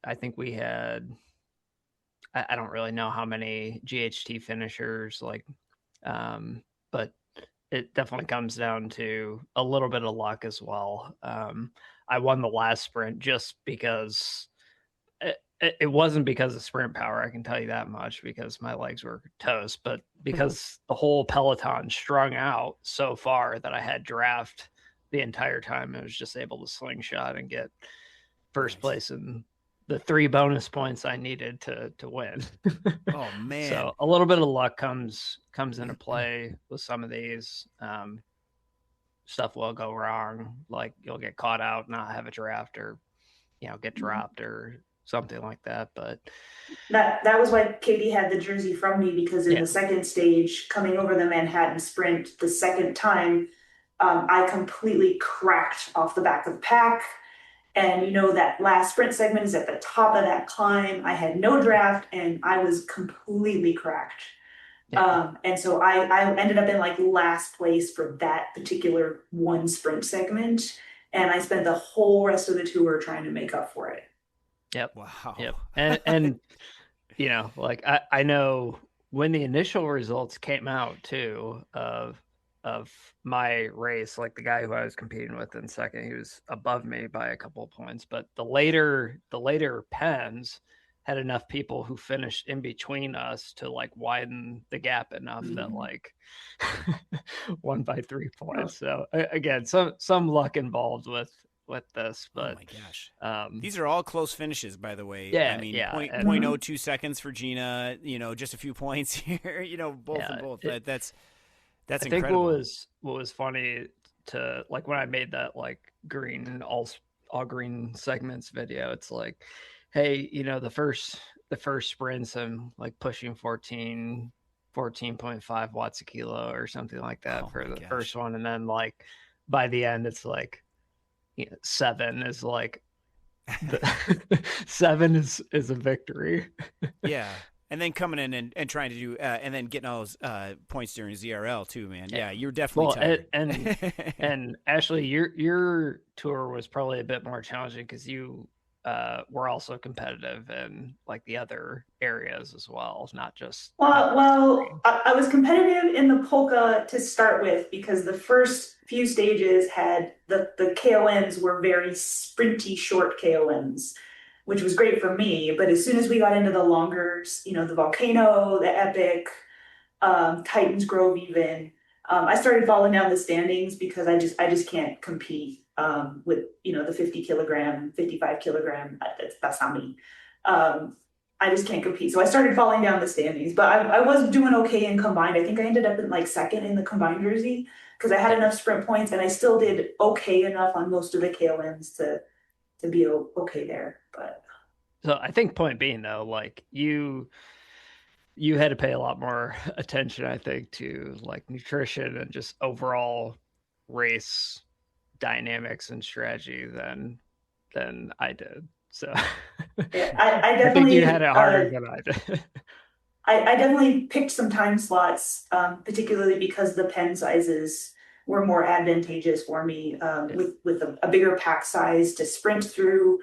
I think we had, I don't really know how many GHT finishers, like but it definitely comes down to a little bit of luck as well. I won the last sprint just because it wasn't because of sprint power, I can tell you that much, because my legs were toast, but because the whole peloton strung out so far that I had draft the entire time. I was just able to slingshot and get first place and the 3 bonus points I needed to win. Oh man. So a little bit of luck comes into play with some of these. Stuff will go wrong, like you'll get caught out, not have a draft, or get dropped or something like that. But that was why Katie had the jersey from me, because in the second stage, coming over the Manhattan Sprint the second time, I completely cracked off the back of the pack. And that last sprint segment is at the top of that climb. I had no draft and I was completely cracked. And so I ended up in like last place for that particular one sprint segment. And I spent the whole rest of the tour trying to make up for it. Yep. Wow. Yep. And like I know when the initial results came out too of my race, like the guy who I was competing with in second, he was above me by a couple of points, but the later pens had enough people who finished in between us to like widen the gap enough that like won by 3 points. So again, some luck involved with this, but oh my gosh, these are all close finishes, by the way. Yeah, I mean, yeah, 0.02 seconds for Gina. Just a few points here. Both and both. That's I incredible. think what was funny to like when I made that like green all green segments video, it's like, hey, the first sprints I'm like pushing 14.5 watts a kilo or something like that for the first one, and then like by the end it's like 7 is like 7 is a victory. Yeah. And then coming in and trying to do, and then getting all those points during ZRL too, man. Yeah, you're definitely tired. And Ashley, your tour was probably a bit more challenging because you were also competitive in like the other areas as well, not just. Well, I was competitive in the polka to start with because the first few stages had the KOMs were very sprinty, short KOMs, which was great for me. But as soon as we got into the longer, the Volcano, the Epic, Titans Grove even, I started falling down the standings because I just can't compete with, the 50 kilogram, 55 kilogram. That's not me. I just can't compete. So I started falling down the standings, but I was doing okay in combined. I think I ended up in like second in the combined jersey because I had enough sprint points and I still did okay enough on most of the KOMs to be okay there. But so I think point being though, like you had to pay a lot more attention, I think, to like nutrition and just overall race dynamics and strategy than I did. So yeah, I definitely I think you had it harder than I did. I definitely picked some time slots, particularly because the pen sizes were more advantageous for me with a bigger pack size to sprint through.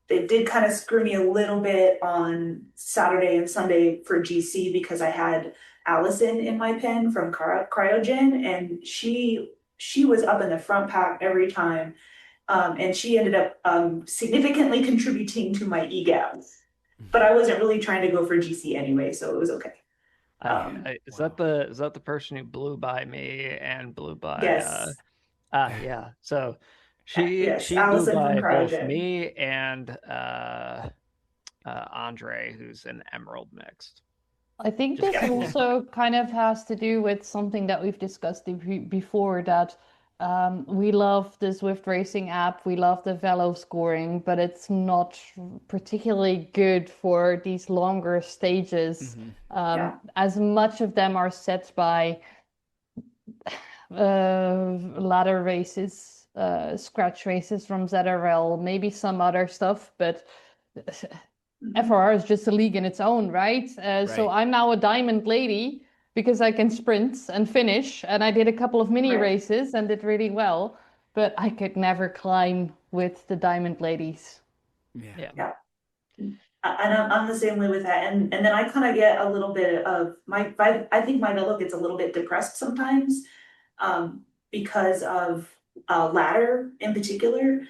It did kind of screw me a little bit on Saturday and Sunday for GC because I had Allison in my pen from Cryogen, and she was up in the front pack every time, and she ended up significantly contributing to my EGAP. But I wasn't really trying to go for GC anyway, so it was okay. Is that the person who blew by me and blew by? Yes. Yeah. So she blew Allison by both Cryogen. me and Andre, who's an Emerald mixed. I think this also kind of has to do with something that we've discussed before, that We love the Swift Racing app. We love the velo scoring, but it's not particularly good for these longer stages. As much of them are set by ladder races, scratch races from ZRL, maybe some other stuff, but FRR is just a league in its own, right? So I'm now a diamond lady because I can sprint and finish, and I did a couple of mini races and did really well, but I could never climb with the diamond ladies. Yeah. And I'm the same way with that. And then I kind of get a little bit of I think my velo gets a little bit depressed sometimes, because of ladder in particular,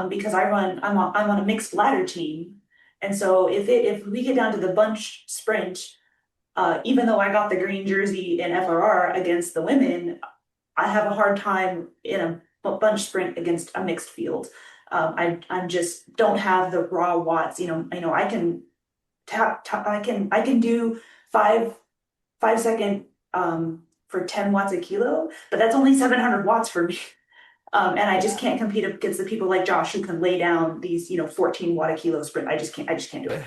because I'm on a mixed ladder team. And so if we get down to the bunch sprint, even though I got the green jersey in FRR against the women, I have a hard time in a bunch sprint against a mixed field. I just don't have the raw watts. I can I can do 5 second for 10 watts a kilo, but that's only 700 watts for me. And I just can't compete against the people like Josh who can lay down these 14 watt a kilo sprint. I just can't do it.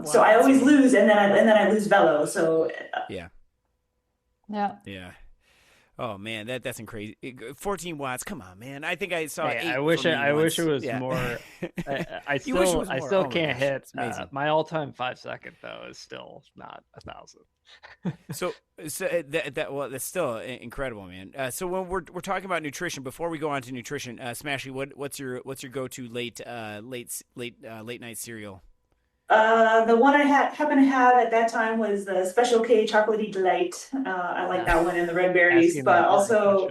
So I always lose, and then I lose velo. So yeah. Oh man, that's crazy. 14 watts. Come on, man. I think I saw. I wish it was more. I still can't hit. My all-time 5 second though is still not 1,000. so that's still incredible, man. So when we're talking about nutrition, before we go on to nutrition, Smashley, what's your go-to late night cereal? The one I happen to have at that time was the Special K Chocolatey Delight. I like that one, and the red berries, but also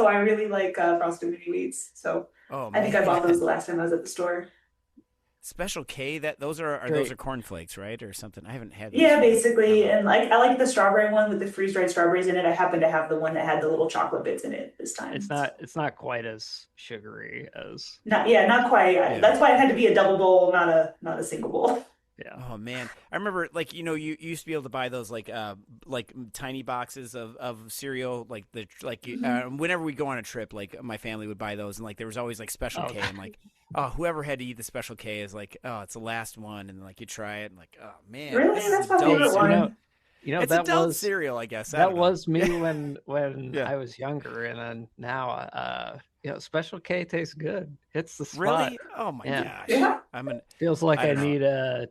I really like Frosted Mini Wheats. So I think I bought those the last time I was at the store. Special K, those are cornflakes, right, or something? I haven't had those. Yeah, basically, and I like the strawberry one with the freeze dried strawberries in it. I happen to have the one that had the little chocolate bits in it this time. It's not quite as sugary as. Not quite. Yeah. That's why it had to be a double bowl, not a single bowl. Yeah. Oh man, I remember you used to be able to buy those like tiny boxes of cereal, whenever we go on a trip, like my family would buy those, and like there was always like Special K, and like whoever had to eat the Special K is like, oh, it's the last one, and like you try it and like, oh man, really, that's my favorite one. It's that adult was cereal, I guess. That was me when I was younger, and then now Special K tastes good. Hits the spot. Really? Oh my gosh. Yeah. Feels like I need to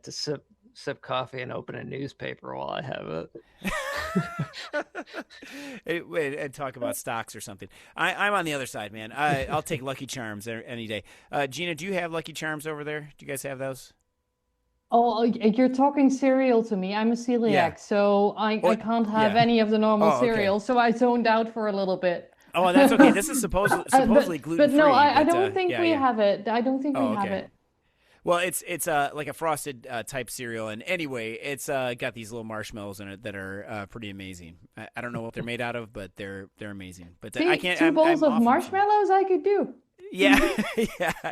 sip coffee and open a newspaper while I have it. And talk about stocks or something. I'm on the other side, man. I'll take Lucky Charms any day. Gina, do you have Lucky Charms over there? Do you guys have those? Oh, you're talking cereal to me. I'm a celiac, so I can't have any of the normal cereal. So I zoned out for a little bit. Oh, that's okay. This is supposedly gluten-free. But no, I don't think we have it. I don't think we have it. Well, it's like a frosted type cereal, and anyway, it's got these little marshmallows in it that are pretty amazing. I don't know what they're made out of, but they're amazing. But See, I can't. Two bowls of marshmallows, I could do. Yeah,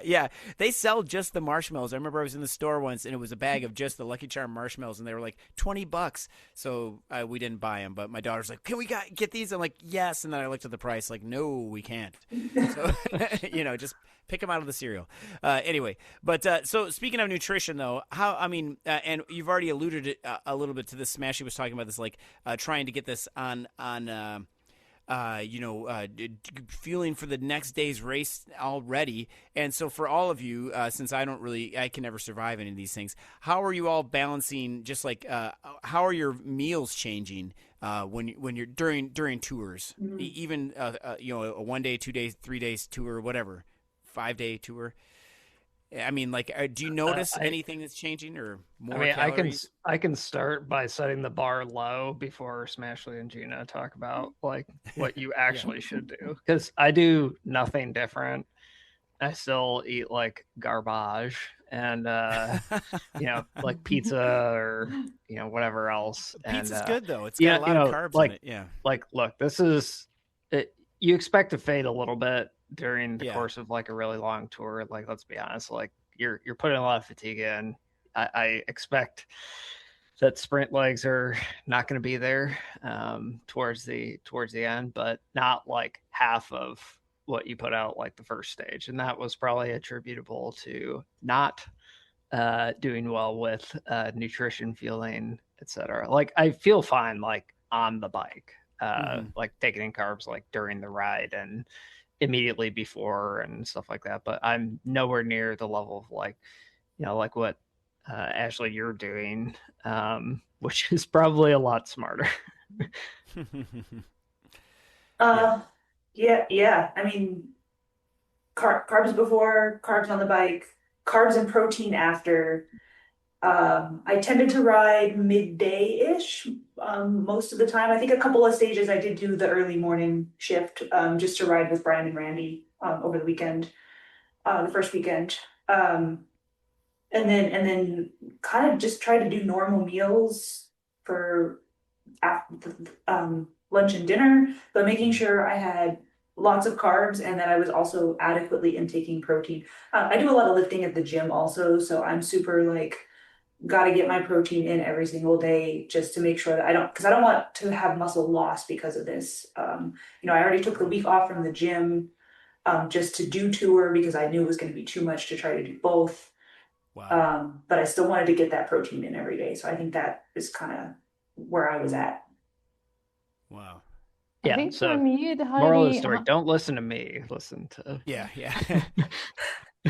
yeah. They sell just the marshmallows. I remember I was in the store once, and it was a bag of just the Lucky Charm marshmallows, and they were like $20. So we didn't buy them. But my daughter's like, "Can we get these?" I'm like, "Yes." And then I looked at the price, like, "No, we can't." So just pick them out of the cereal. Anyway, but so speaking of nutrition, though, and you've already alluded a little bit to this. Smashy was talking about this, like trying to get this on. Fueling for the next day's race already. And so for all of you, since I can never survive any of these things, how are you all balancing, just like, how are your meals changing when you're during tours, even, a 1 day, 2 days, 3 days tour, whatever, 5-day tour? I mean, like, do you notice anything that's changing or more calories? I can start by setting the bar low before Smashley and Gina talk about like what you actually should do, because I do nothing different. I still eat like garbage and like pizza or whatever else. Pizza's good though. It's got a lot of carbs in it. Yeah. Like, look, this is it. You expect to fade a little bit during the course of like a really long tour. Like, let's be honest, like you're putting a lot of fatigue in. I expect that sprint legs are not going to be there towards the end, but not like half of what you put out like the first stage, and that was probably attributable to not doing well with nutrition, fueling, etc. Like I feel fine like on the bike, like taking in carbs like during the ride and immediately before and stuff like that. But I'm nowhere near the level of like, like what Ashley you're doing, which is probably a lot smarter. Yeah. I mean, carbs before, carbs on the bike, carbs and protein after. I tended to ride midday-ish most of the time. I think a couple of stages I did do the early morning shift just to ride with Brian and Randy over the weekend, the first weekend. And then kind of just try to do normal meals for after lunch and dinner, but making sure I had lots of carbs and that I was also adequately intaking protein. I do a lot of lifting at the gym also, so I'm super like got to get my protein in every single day just to make sure that because I don't want to have muscle loss because of this. I already took the week off from the gym just to do tour because I knew it was going to be too much to try to do both. Wow. But I still wanted to get that protein in every day. So I think that is kind of where I was at. Wow. I Yeah. think So for me, moral of the story: don't listen to me. Listen to Yeah.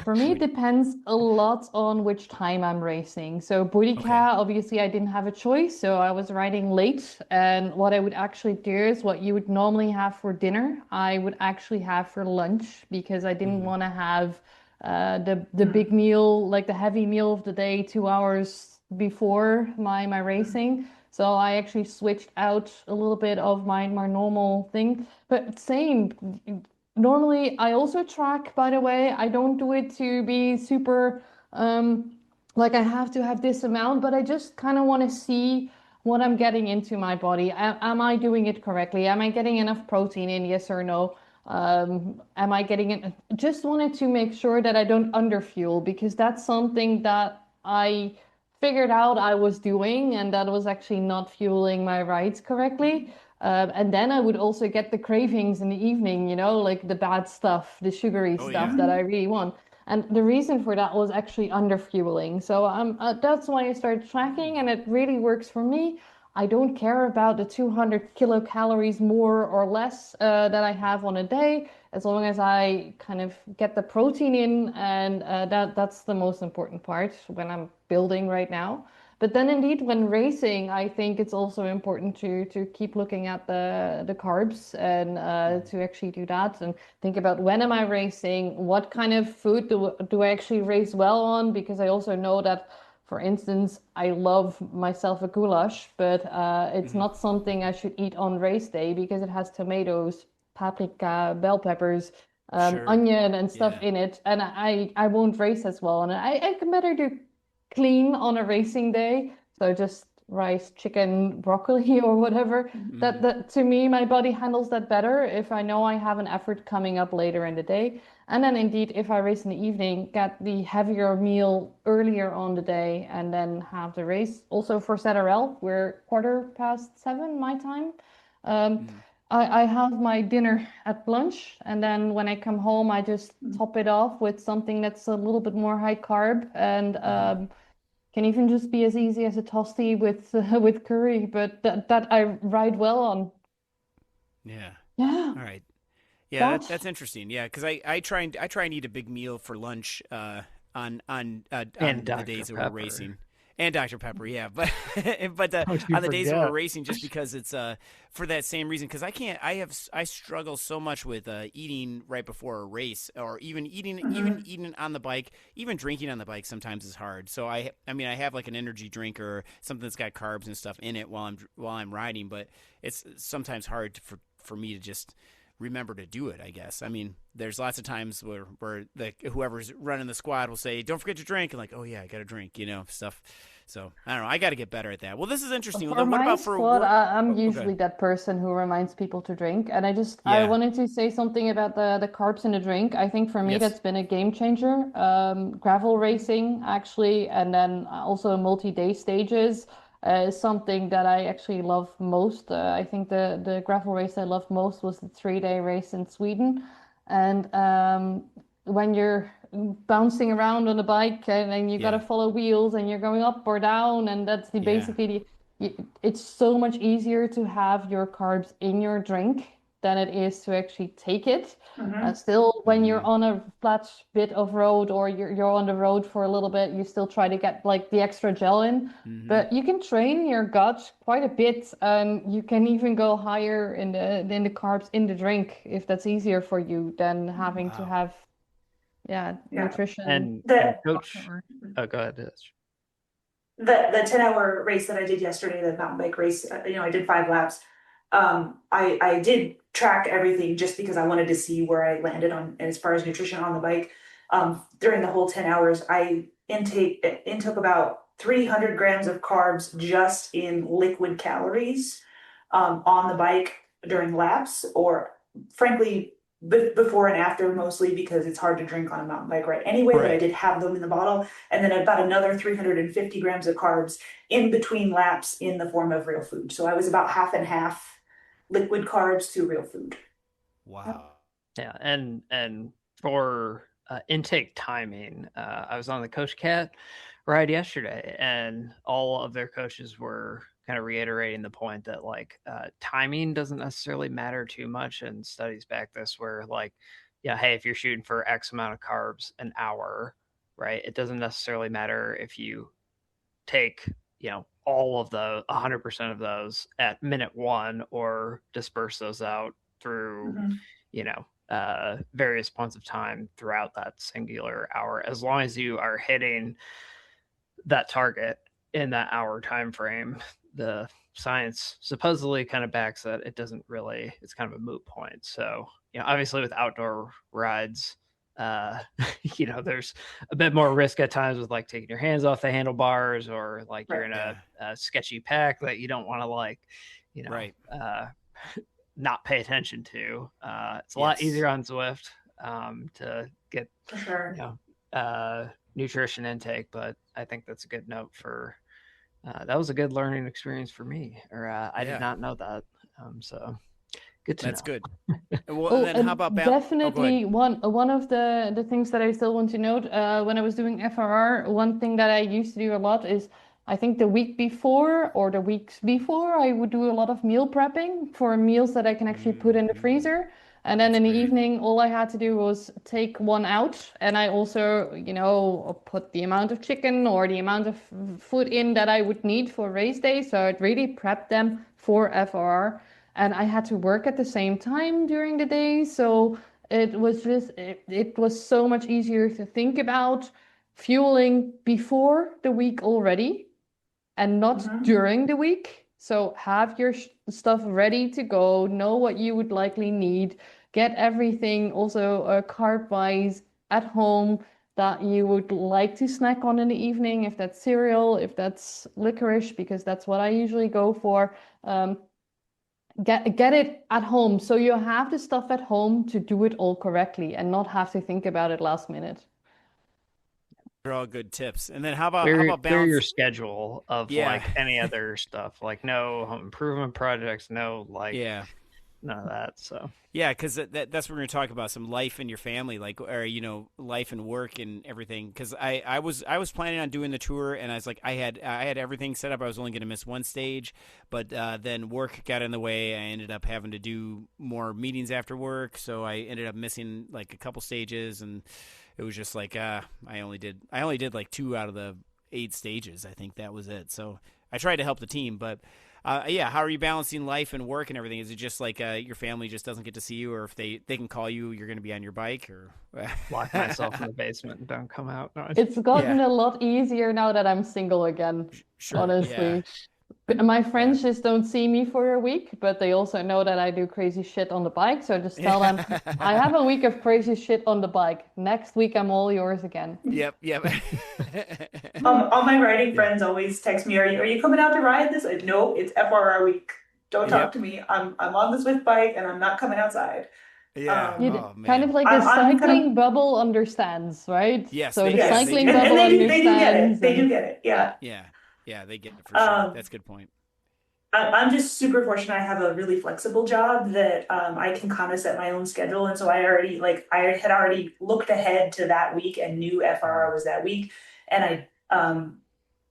For me, it depends a lot on which time I'm racing. So Boudica, Okay. obviously I didn't have a choice, so I was riding late. And what I would actually do is what you would normally have for dinner, I would actually have for lunch because I didn't want to have the big meal, like the heavy meal of the day, 2 hours before my racing. So I actually switched out a little bit of my normal thing. But same. Normally, I also track, by the way. I don't do it to be super, like I have to have this amount, but I just kind of want to see what I'm getting into my body. Am I doing it correctly? Am I getting enough protein in? Yes or no? Am I getting it? Just wanted to make sure that I don't underfuel because that's something that I figured out I was doing and that was actually not fueling my rides correctly. And then I would also get the cravings in the evening, like the bad stuff, the sugary stuff that I really want. And the reason for that was actually underfueling. So that's why I started tracking, and it really works for me. I don't care about the 200 kilocalories more or less that I have on a day, as long as I kind of get the protein in, and that's the most important part when I'm building right now. But then indeed, when racing, I think it's also important to keep looking at the carbs and to actually do that and think about when am I racing, what kind of food do I actually race well on, because I also know that, for instance, I love myself a goulash, but it's not something I should eat on race day because it has tomatoes, paprika, bell peppers, onion and stuff in it, and I won't race as well. And I can better do clean on a racing day, so just rice, chicken, broccoli or whatever. That to me, my body handles that better if I know I have an effort coming up later in the day. And then indeed, if I race in the evening, get the heavier meal earlier on the day and then have the race. Also for ZRL, we're 7:15 my time. I have my dinner at lunch, and then when I come home, I just top it off with something that's a little bit more high carb, and can even just be as easy as a toasty with curry, but that I ride well on. Yeah. Yeah. All right. Yeah, that's interesting. Yeah, because I try and eat a big meal for lunch on the days that we're racing. And Dr. Pepper, yeah, but on the days that we're racing, just because it's for that same reason. Because I struggle so much with eating right before a race, or even eating on the bike, even drinking on the bike sometimes is hard. So I have like an energy drink or something that's got carbs and stuff in it while I'm riding, but it's sometimes hard for me to just remember to do it, I guess. I mean, there's lots of times where whoever's running the squad will say, "Don't forget to drink," and like, "Oh yeah, I got to drink," stuff. So I don't know. I got to get better at that. Well, this is interesting. For what my about squad, I'm usually that person who reminds people to drink. And I wanted to say something about the carbs in the drink. I think for me, that's been a game changer. Gravel racing, actually, and then also multi-day stages is something that I actually love most. I think the gravel race I loved most was the 3-day race in Sweden. And when you're bouncing around on the bike and then you got to follow wheels and you're going up or down, and that's basically it's so much easier to have your carbs in your drink than it is to actually take it. Still, when you're on a flat bit of road or you're on the road for a little bit, you still try to get like the extra gel in. But you can train your gut quite a bit. You can even go higher in the carbs in the drink if that's easier for you than having to have nutrition. And coach, go ahead. The 10-hour race that I did yesterday, the mountain bike race, I did 5 laps. I did track everything just because I wanted to see where I landed on as far as nutrition on the bike. During the whole 10 hours, I intook about 300 grams of carbs just in liquid calories on the bike during laps, or frankly, before and after, mostly because it's hard to drink on a mountain bike ride anyway, but I did have them in the bottle. And then about another 350 grams of carbs in between laps in the form of real food. So I was about half and half liquid carbs to real food. Wow. Yeah. And for intake timing, I was on the Coach Cat ride yesterday, and all of their coaches were kind of reiterating the point that like timing doesn't necessarily matter too much, and studies back this where like, hey, if you're shooting for X amount of carbs an hour, right, it doesn't necessarily matter if you take all of the 100% of those at minute 1 or disperse those out through various points of time throughout that singular hour, as long as you are hitting that target in that hour time frame. The science supposedly kind of backs that it doesn't really, it's kind of a moot point. So, obviously with outdoor rides, there's a bit more risk at times with like taking your hands off the handlebars, or like you're in a sketchy pack that you don't want to not pay attention to. It's a lot easier on Zwift to get nutrition intake, but I think that's a good note for that was a good learning experience for me, or I did not know that. So good to know. That's good. Well, then how about definitely one of the things that I still want to note when I was doing FRR, one thing that I used to do a lot is, I think the week before or the weeks before, I would do a lot of meal prepping for meals that I can actually put in the freezer. And then in the evening, all I had to do was take one out. And I also, put the amount of chicken or the amount of food in that I would need for race day. So I'd really prep them for FRR. And I had to work at the same time during the day. So it was just, it was so much easier to think about fueling before the week already and not during the week. So have your stuff ready to go, know what you would likely need, get everything also carb-wise at home that you would like to snack on in the evening, if that's cereal, if that's licorice, because that's what I usually go for. Get it at home, so you have the stuff at home to do it all correctly and not have to think about it last minute. They're all good tips. And then how about clear your schedule of like any other stuff, like no home improvement projects, no none of that. So because that's what we're going to talk about, some life in your family, like, or life and work and everything. Because I was planning on doing the tour, and I was like, I had everything set up. I was only going to miss one stage, but then work got in the way. I ended up having to do more meetings after work, so I ended up missing like a couple stages, and it was just like I only did like 2 out of the 8 stages. I think that was it. So I tried to help the team, but how are you balancing life and work and everything? Is it just like your family just doesn't get to see you, or if they can call you, you're going to be on your bike, or lock myself in the basement and don't come out? No, it's gotten a lot easier now that I'm single again. Sure, honestly. My friends just don't see me for a week, but they also know that I do crazy shit on the bike. So I just tell them, I have a week of crazy shit on the bike. Next week, I'm all yours again. Yep. All my riding friends always text me, are you coming out to ride this? No, it's FRR week. Don't talk to me. I'm on the Swift bike and I'm not coming outside. Yeah. Kind of like the cycling bubble understands, right? Yes. So the cycling bubble understands. They do get it. Yeah. Yeah, they get it for sure. That's a good point. I'm just super fortunate. I have a really flexible job that I can kind of set my own schedule, and so I had already looked ahead to that week and knew FRR was that week, and I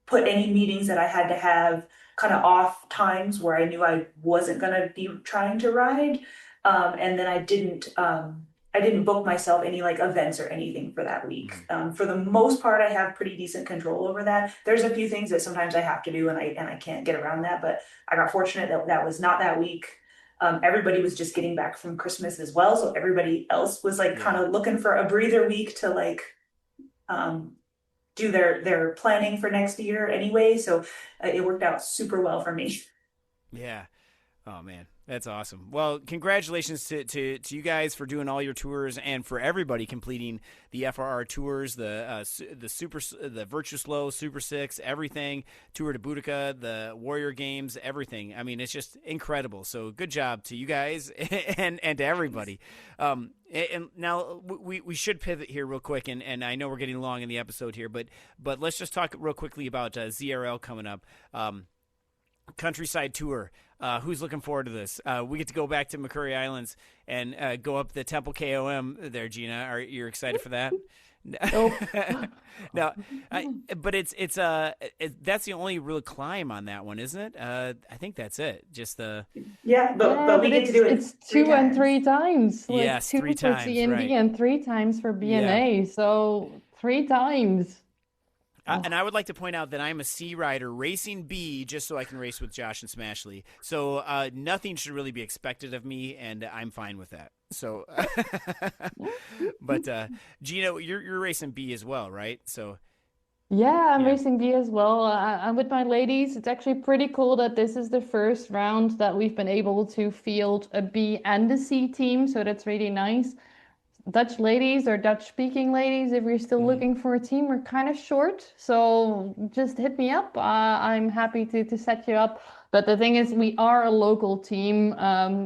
put any meetings that I had to have kind of off times where I knew I wasn't going to be trying to ride. And then I didn't book myself any like events or anything for that week. For the most part, I have pretty decent control over that. There's a few things that sometimes I have to do and I can't get around that, but I got fortunate that that was not that week. Everybody was just getting back from Christmas as well. So everybody else was like kind of looking for a breather week to like, do their planning for next year anyway. So it worked out super well for me. Yeah. Oh man, that's awesome. Well, congratulations to you guys for doing all your tours and for everybody completing the FRR tours, the Virtue Slow, Super Six, everything, Tour de Boudicca, the Warrior Games, everything. I mean, it's just incredible. So good job to you guys and to everybody. And now we should pivot here real quick, and I know we're getting long in the episode here, but let's just talk real quickly about ZRL coming up. Countryside Tour. Who's looking forward to this? We get to go back to McCurry Islands and go up the Temple KOM there, Gina. Are you excited for that? Nope. No, but it's that's the only real climb on that one, isn't it? I think that's it. Just the but we get to do it. It's two and three times. Like yes, two 3 for times, TND right. and 3 times for BNA. So 3 times. And I would like to point out that I'm a C rider racing B just so I can race with Josh and Smashley. So nothing should really be expected of me, and I'm fine with that. So, but Gina, you're racing B as well, right? So Yeah, I'm racing B as well. I'm with my ladies. It's actually pretty cool that this is the first round that we've been able to field a B and a C team. So that's really nice. Dutch ladies or Dutch speaking ladies, if you're still looking for a team, we're kind of short. So just hit me up. I'm happy to set you up. But the thing is, we are a local team.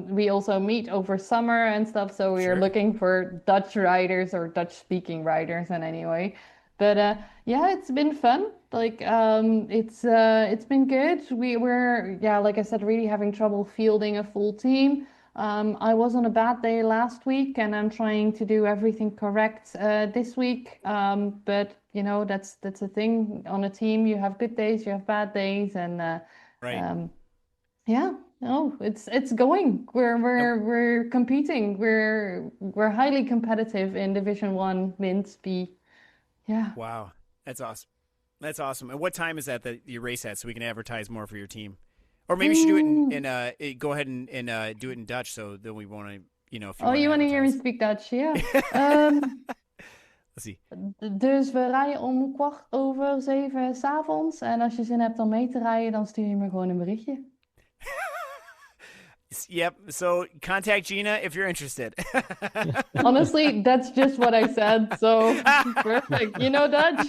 We also meet over summer and stuff. So we are looking for Dutch riders or Dutch speaking riders in any way. But yeah, it's been fun. Like it's been good. We're like I said, really having trouble fielding a full team. I was on a bad day last week, and I'm trying to do everything correct this week. But you know, that's a thing on a team. You have good days, you have bad days, and right. Yeah, no, it's going. We're competing. We're highly competitive in Division One, Mint B. Yeah. Wow, that's awesome. That's awesome. And what time is that you race at so we can advertise more for your team? Or maybe you should do it in go ahead and do it in Dutch so then we want to, if you Oh, you want to hear me advertise. speak Dutch? Yeah. Let's see. Dus we rijden om 7:15 s'avonds. En als je zin hebt om mee te rijden, dan stuur je me gewoon een berichtje. Yep. So contact Gina if you're interested. Honestly, that's just what I said. So perfect. You know Dutch?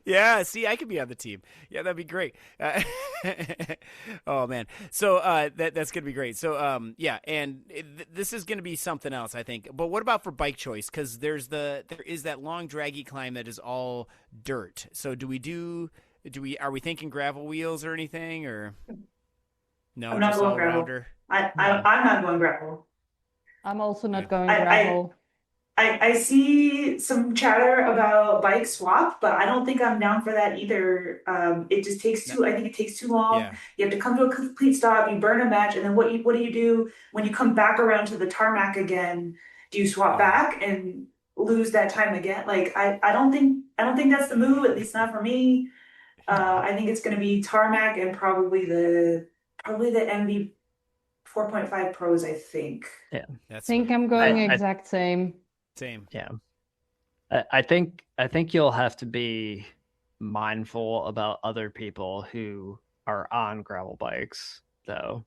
Yeah. See, I could be on the team. Yeah, that'd be great. Oh man. So that's gonna be great. So yeah, and this is gonna be something else, I think. But what about for bike choice? Because there is that long draggy climb that is all dirt. So are we thinking gravel wheels or anything or? No, I'm not just going all gravel. rounder. I'm not going gravel. I'm also not Yeah. going gravel. I see some chatter about bike swap, but I don't think I'm down for that either. It just takes I think it takes too long. Yeah. You have to come to a complete stop, you burn a match, and then what do you do when you come back around to the tarmac again? Do you swap back and lose that time again? Like I don't think that's the move, at least not for me. I think it's gonna be tarmac and probably the MV 4.5 Pros, I think. Yeah. I think I'm going exact same. Same. Yeah. I think you'll have to be mindful about other people who are on gravel bikes though.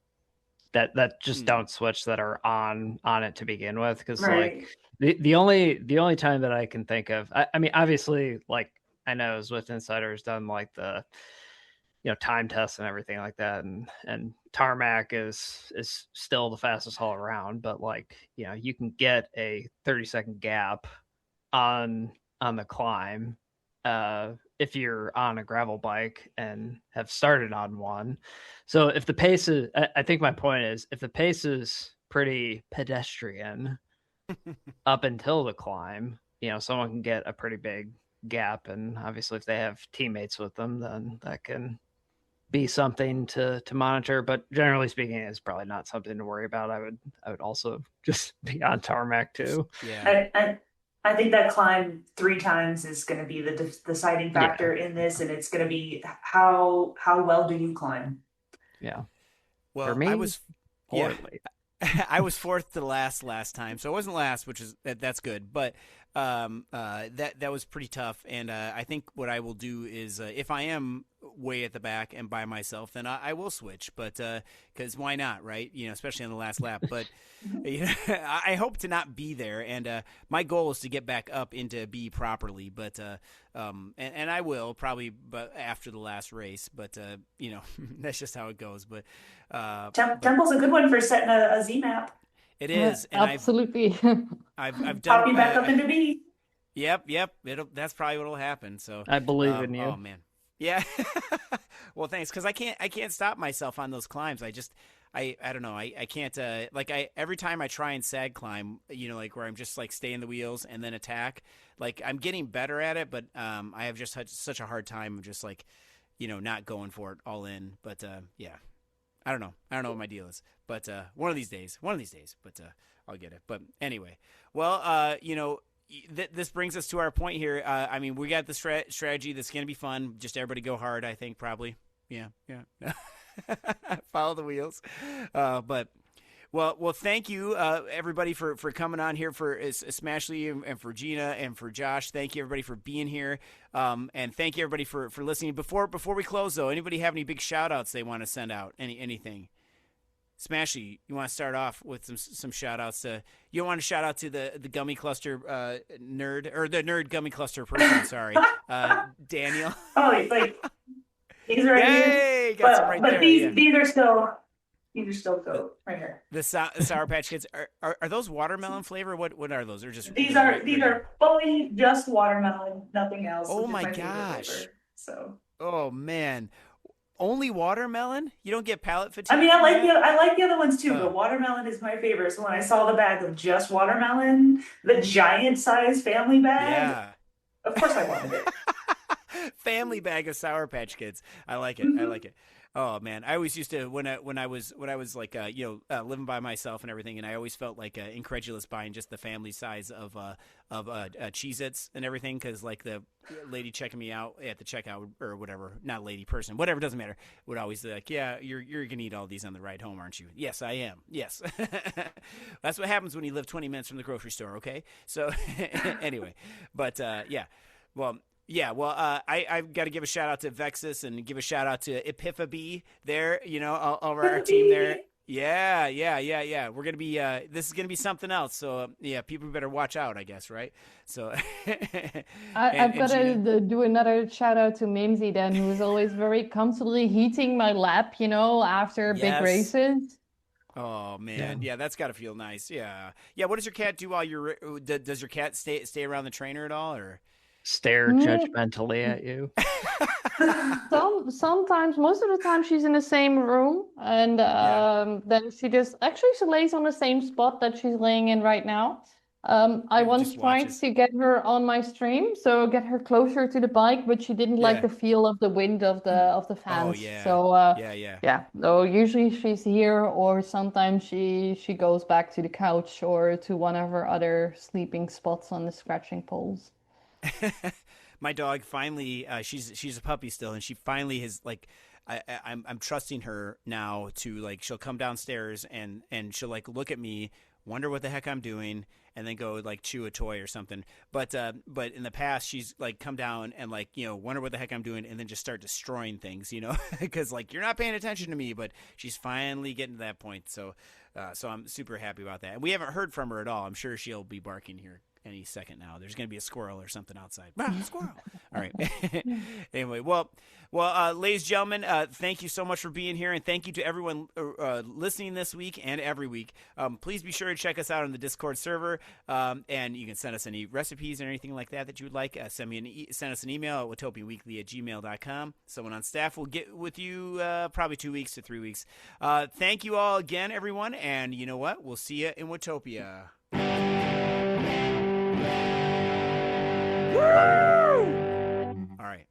That just don't switch, that are on it to begin with. Because like the only time that I can think of, I mean, obviously, like I know Zwift Insider's done like the time tests and everything like that, and tarmac is still the fastest all around, but like you can get a 30-second gap on the climb if you're on a gravel bike and have started on one. So if the pace is, I think my point is, if the pace is pretty pedestrian up until the climb, someone can get a pretty big gap. And obviously if they have teammates with them, then that can be something to monitor. But generally speaking, it's probably not something to worry about. I would also just be on tarmac too. Yeah. I think that climb 3 times is going to be the deciding factor in this, and it's going to be how well do you climb? Yeah. Well, for me, I was poorly. I was 4th to last time, so I wasn't last, which is that's good. But that was pretty tough, and I think what I will do is if I am way at the back and by myself, then I will switch. But because why not, right? Especially on the last lap. But I hope to not be there, and my goal is to get back up into B properly. But and I will probably, but after the last race. But that's just how it goes. But Temple's a good one for setting a Z map. It is, and absolutely. I've done. Pop you back up into B. Yep. That's probably what'll happen. So I believe in you. Oh man, yeah. Well, thanks, because I can't stop myself on those climbs. I don't know. I can't. Every time I try and sag climb, like where I'm just like stay in the wheels and then attack. Like I'm getting better at it, but I have just had such a hard time of just like, not going for it all in. But yeah. I don't know what my deal is, but one of these days, but I'll get it. But anyway, well, this brings us to our point here. I mean, we got the strategy that's going to be fun. Just everybody go hard, I think, probably. Yeah. Follow the wheels. But well, thank you, everybody, for coming on here, for Smashley and for Gina and for Josh. Thank you, everybody, for being here. And thank you, everybody, for listening. Before we close, though, anybody have any big shout-outs they want to send out? Anything? Smashy, you want to start off with some shout-outs? You want to shout out to the Gummy Cluster nerd, or the nerd Gummy Cluster person, sorry, Daniel. Oh, like, these are Yay! Got some right but there. These are still... You just don't go right here. The Sour Patch Kids are those watermelon flavor? What are those? They're just these are fully just watermelon, nothing else. Oh my gosh! So. Oh man, only watermelon? You don't get palate fatigue? I mean, I like the other ones too, but watermelon is my favorite. So when I saw the bag of just watermelon, the giant size family bag, yeah, of course I wanted it. Family bag of Sour Patch Kids. I like it. Mm-hmm. I like it. Oh man, I always used to when I was like living by myself and everything, and I always felt like incredulous buying just the family size of Cheez-Its and everything, because like the lady checking me out at the checkout or whatever, not lady, person, whatever, doesn't matter, would always be like, yeah, you're gonna eat all these on the ride home, aren't you? Yes, I am. Yes. That's what happens when you live 20 minutes from the grocery store. Okay, so anyway, but yeah, well. Yeah, well, I've got to give a shout out to Vexus and give a shout out to Epiphaby there, all over our team there. Yeah. We're gonna be this is gonna be something else. So yeah, people better watch out, I guess, right? So I've got to do another shout out to Mimsy then, who is always very comfortably heating my lap, after big races. Oh man, yeah, that's got to feel nice. Yeah. What does your cat do while you're? Does your cat stay around the trainer at all, or? Stare judgmentally at you? Sometimes, most of the time, she's in the same room, and then she lays on the same spot that she's laying in right now. I once tried to get her on my stream, so get her closer to the bike, but she didn't like the feel of the wind of the fans. Oh yeah. So yeah. So usually she's here, or sometimes she goes back to the couch or to one of her other sleeping spots on the scratching poles. My dog finally she's a puppy still, and she finally has like I'm trusting her now to like she'll come downstairs and she'll like look at me, wonder what the heck I'm doing, and then go like chew a toy or something. But in the past she's like come down and like wonder what the heck I'm doing, and then just start destroying things, because like you're not paying attention to me. But she's finally getting to that point, so I'm super happy about that. And we haven't heard from her at all. I'm sure she'll be barking here any second now. There's going to be a squirrel or something outside. Squirrel. All right. Anyway, well, ladies and gentlemen, thank you so much for being here, and thank you to everyone listening this week and every week. Please be sure to check us out on the Discord server, and you can send us any recipes or anything like that you would like. Send us an email at watopianweekly@gmail.com. Someone on staff will get with you probably 2 weeks to 3 weeks. Thank you all again, everyone, and you know what? We'll see you in Watopia. Woo! All right.